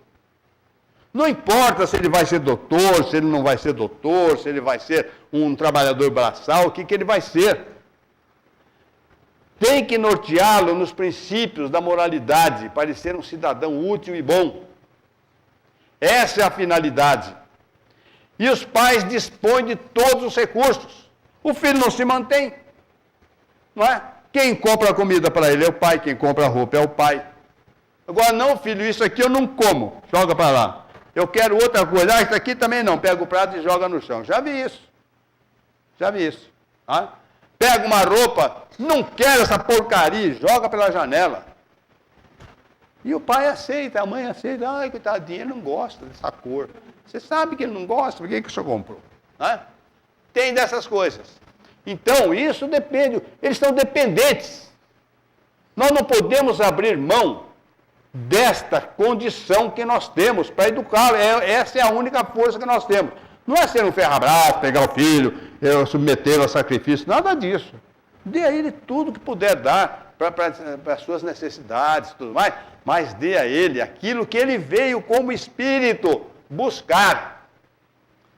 Não importa se ele vai ser doutor, se ele não vai ser doutor, se ele vai ser um trabalhador braçal, o que ele vai ser. Tem que norteá-lo nos princípios da moralidade, para ele ser um cidadão útil e bom. Essa é a finalidade. E os pais dispõem de todos os recursos. O filho não se mantém, não é? Quem compra a comida para ele é o pai, quem compra a roupa é o pai. Agora, não, filho, isso aqui eu não como, joga para lá. Eu quero outra coisa, isso aqui também não, pega o prato e joga no chão. Já vi isso. Tá? Pega uma roupa, não quero essa porcaria, joga pela janela. E o pai aceita, a mãe aceita. Ai, coitadinho, ele não gosta dessa cor. Você sabe que ele não gosta, por que o senhor comprou? Tem dessas coisas. Então, isso depende, eles são dependentes. Nós não podemos abrir mão desta condição que nós temos para educá-lo. Essa é a única força que nós temos. Não é ser um ferro-abraço, pegar o filho, submetê-lo a sacrifício, nada disso. Dê a ele tudo que puder dar para as suas necessidades e tudo mais, mas dê a ele aquilo que ele veio como espírito buscar,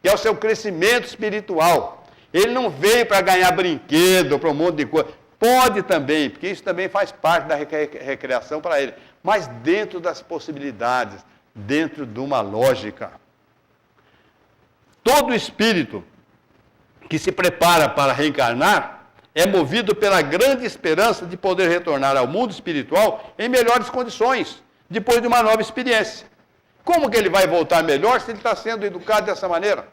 que é o seu crescimento espiritual. Ele não veio para ganhar brinquedo, para um monte de coisa. Pode também, porque isso também faz parte da recreação para ele, mas dentro das possibilidades, dentro de uma lógica. Todo espírito que se prepara para reencarnar é movido pela grande esperança de poder retornar ao mundo espiritual em melhores condições, depois de uma nova experiência. Como que ele vai voltar melhor se ele está sendo educado dessa maneira?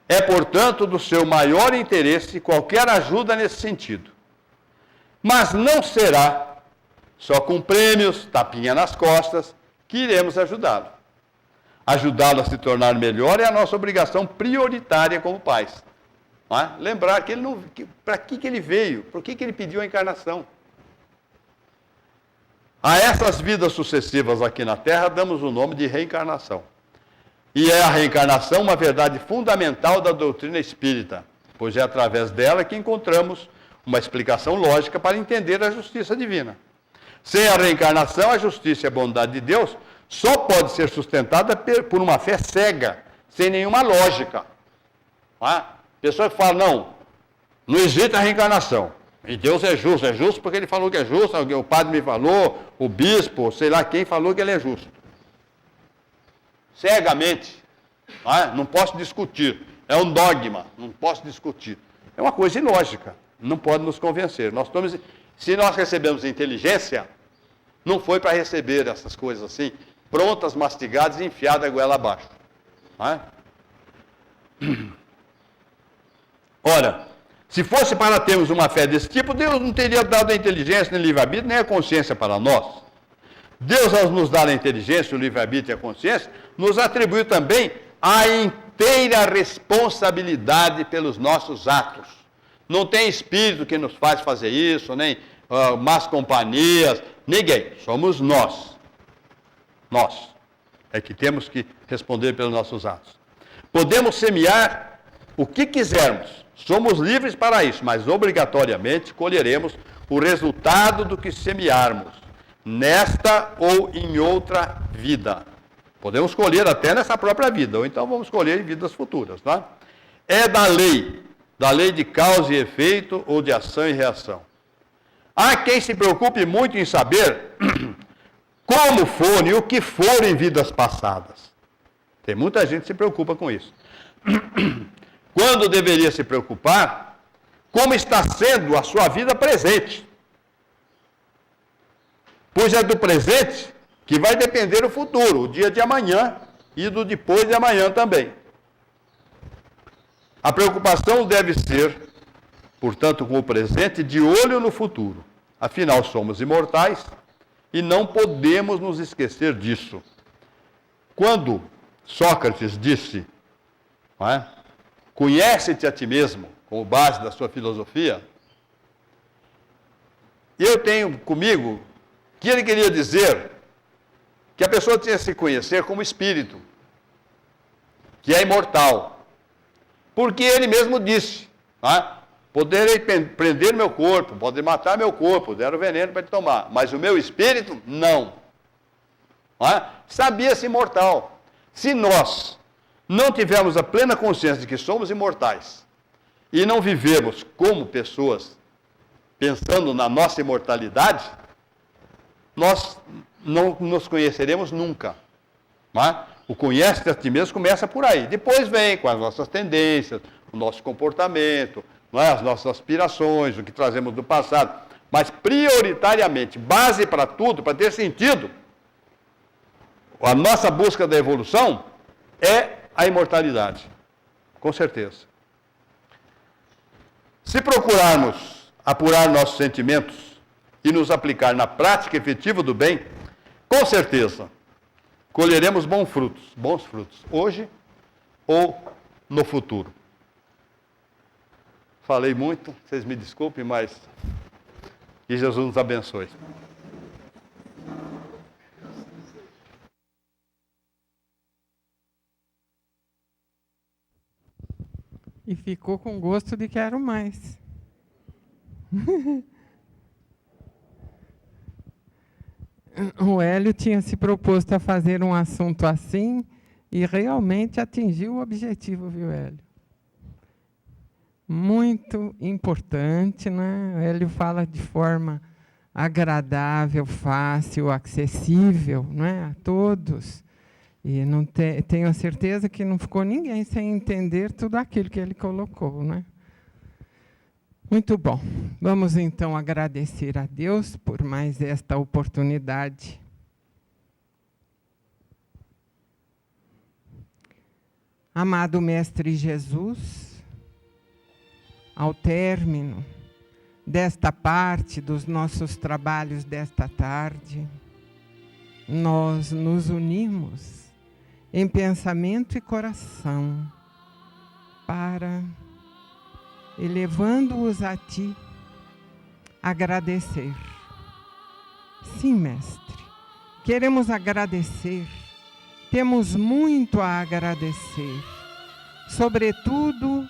É, portanto, do seu maior interesse qualquer ajuda nesse sentido. Mas não será só com prêmios, tapinha nas costas, que iremos ajudá-lo. Ajudá-lo a se tornar melhor é a nossa obrigação prioritária como pais. Não é? Lembrar que ele não, para que ele veio, por que ele pediu a encarnação. A essas vidas sucessivas aqui na Terra damos o nome de reencarnação. E é a reencarnação uma verdade fundamental da doutrina espírita, pois é através dela que encontramos uma explicação lógica para entender a justiça divina. Sem a reencarnação, a justiça e a bondade de Deus só pode ser sustentada por uma fé cega, sem nenhuma lógica. Pessoa que fala, não existe a reencarnação. E Deus é justo porque ele falou que é justo, o padre me falou, o bispo, sei lá quem falou que ele é justo. Cegamente, não posso discutir, é um dogma, não posso discutir. É uma coisa ilógica, não pode nos convencer. Se nós recebemos inteligência, não foi para receber essas coisas assim, prontas, mastigadas e enfiadas a goela abaixo. Ora, se fosse para termos uma fé desse tipo, Deus não teria dado a inteligência, nem o livre-arbítrio, nem a consciência para nós. Deus, ao nos dar a inteligência, o livre-arbítrio e a consciência, nos atribuiu também a inteira responsabilidade pelos nossos atos. Não tem espírito que nos faz fazer isso, nem más companhias, ninguém. Somos nós. Nós é que temos que responder pelos nossos atos. Podemos semear o que quisermos. Somos livres para isso, mas obrigatoriamente colheremos o resultado do que semearmos, nesta ou em outra vida. Podemos escolher até nessa própria vida, ou então vamos escolher em vidas futuras. Tá? É da lei de causa e efeito ou de ação e reação. Há quem se preocupe muito em saber como foram e o que foram em vidas passadas. Tem muita gente que se preocupa com isso. Quando deveria se preocupar, como está sendo a sua vida presente. Pois é do presente que vai depender o futuro, o dia de amanhã e do depois de amanhã também. A preocupação deve ser, portanto, com o presente, de olho no futuro. Afinal, somos imortais e não podemos nos esquecer disso. Quando Sócrates disse, conhece-te a ti mesmo, como base da sua filosofia, eu tenho comigo que ele queria dizer que a pessoa tinha que se conhecer como espírito, que é imortal. Porque ele mesmo disse, poderei prender meu corpo, poderei matar meu corpo, deram veneno para ele tomar, mas o meu espírito, não. não é? Sabia-se imortal. Se nós não tivermos a plena consciência de que somos imortais e não vivemos como pessoas pensando na nossa imortalidade, nós não nos conheceremos nunca. Não é? O conhece a ti mesmo começa por aí. Depois vem com as nossas tendências, o nosso comportamento, não é? As nossas aspirações, o que trazemos do passado. Mas prioritariamente, base para tudo, para ter sentido, a nossa busca da evolução é a imortalidade. Com certeza. Se procurarmos apurar nossos sentimentos e nos aplicar na prática efetiva do bem, com certeza colheremos bons frutos, hoje ou no futuro. Falei muito, vocês me desculpem, mas que Jesus nos abençoe. E ficou com gosto de quero mais. O Hélio tinha se proposto a fazer um assunto assim e realmente atingiu o objetivo, viu, Hélio? Muito importante, né? O Hélio fala de forma agradável, fácil, acessível, né, a todos. E não tenho a certeza que não ficou ninguém sem entender tudo aquilo que ele colocou, né? Muito bom. Vamos, então, agradecer a Deus por mais esta oportunidade. Amado Mestre Jesus, ao término desta parte dos nossos trabalhos desta tarde, nós nos unimos em pensamento e coração para, elevando-os a Ti, agradecer. Sim, Mestre, queremos agradecer, temos muito a agradecer, sobretudo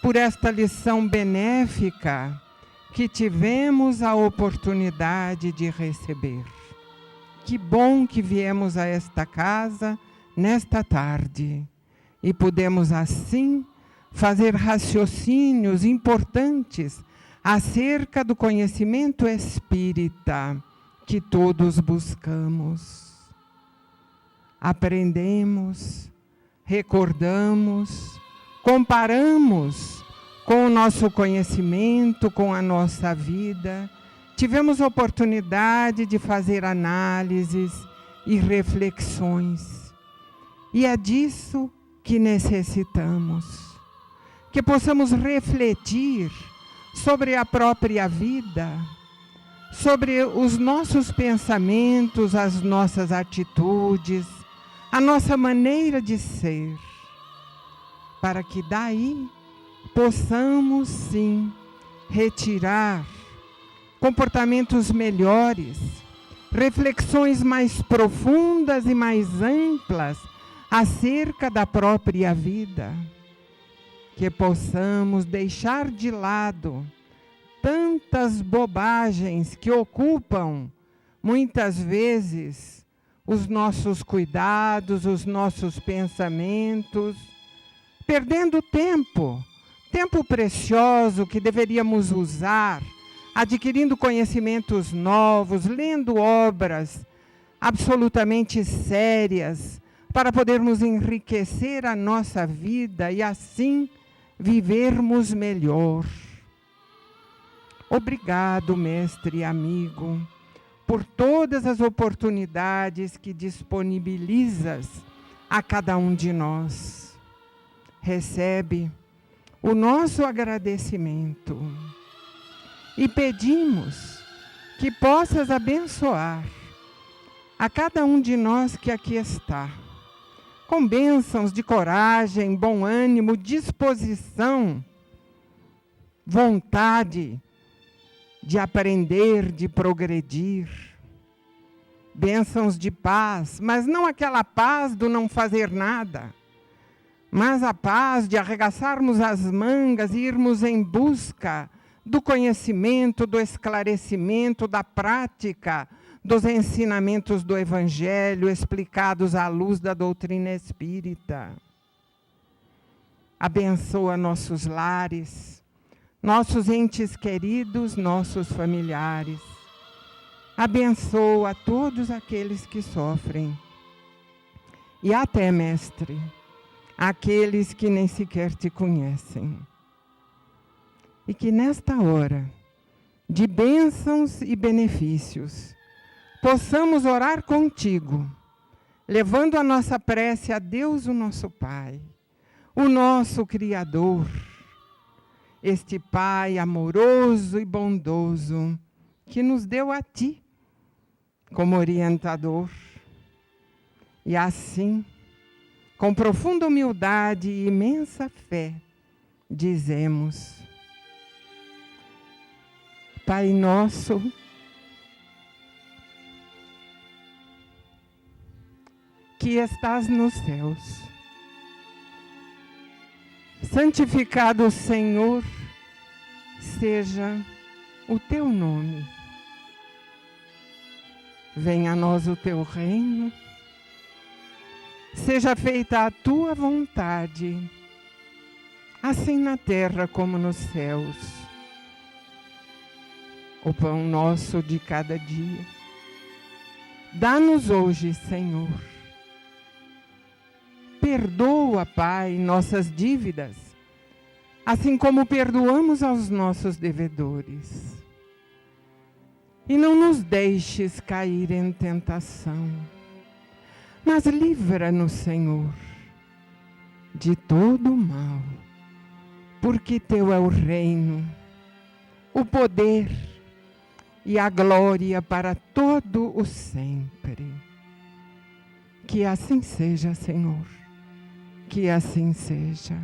por esta lição benéfica que tivemos a oportunidade de receber. Que bom que viemos a esta casa nesta tarde e pudemos assim fazer raciocínios importantes acerca do conhecimento espírita que todos buscamos. Aprendemos, recordamos, comparamos com o nosso conhecimento, com a nossa vida. Tivemos a oportunidade de fazer análises e reflexões. E é disso que necessitamos. Que possamos refletir sobre a própria vida, sobre os nossos pensamentos, as nossas atitudes, a nossa maneira de ser, para que daí possamos, sim, retirar comportamentos melhores, reflexões mais profundas e mais amplas acerca da própria vida, que possamos deixar de lado tantas bobagens que ocupam, muitas vezes, os nossos cuidados, os nossos pensamentos, perdendo tempo precioso que deveríamos usar, adquirindo conhecimentos novos, lendo obras absolutamente sérias, para podermos enriquecer a nossa vida e assim vivermos melhor. Obrigado, mestre e amigo, por todas as oportunidades que disponibilizas a cada um de nós. Recebe o nosso agradecimento e pedimos que possas abençoar a cada um de nós que aqui está, com bênçãos de coragem, bom ânimo, disposição, vontade de aprender, de progredir. Bênçãos de paz, mas não aquela paz do não fazer nada, mas a paz de arregaçarmos as mangas e irmos em busca do conhecimento, do esclarecimento, da prática, dos ensinamentos do Evangelho explicados à luz da doutrina espírita. Abençoa nossos lares, nossos entes queridos, nossos familiares. Abençoa todos aqueles que sofrem. E até, Mestre, aqueles que nem sequer te conhecem. E que nesta hora de bênçãos e benefícios, possamos orar contigo, levando a nossa prece a Deus, o nosso Pai, o nosso Criador, este Pai amoroso e bondoso, que nos deu a ti como orientador. E assim, com profunda humildade e imensa fé, dizemos: Pai nosso, que estás nos céus, santificado, Senhor, seja o teu nome. Venha a nós o teu reino. Seja feita a tua vontade, assim na terra como nos céus. O pão nosso de cada dia, dá-nos hoje, Senhor. Perdoa, Pai, nossas dívidas, assim como perdoamos aos nossos devedores. E não nos deixes cair em tentação, mas livra-nos, Senhor, de todo o mal, porque teu é o reino, o poder e a glória para todo o sempre. Que assim seja, Senhor, que assim seja.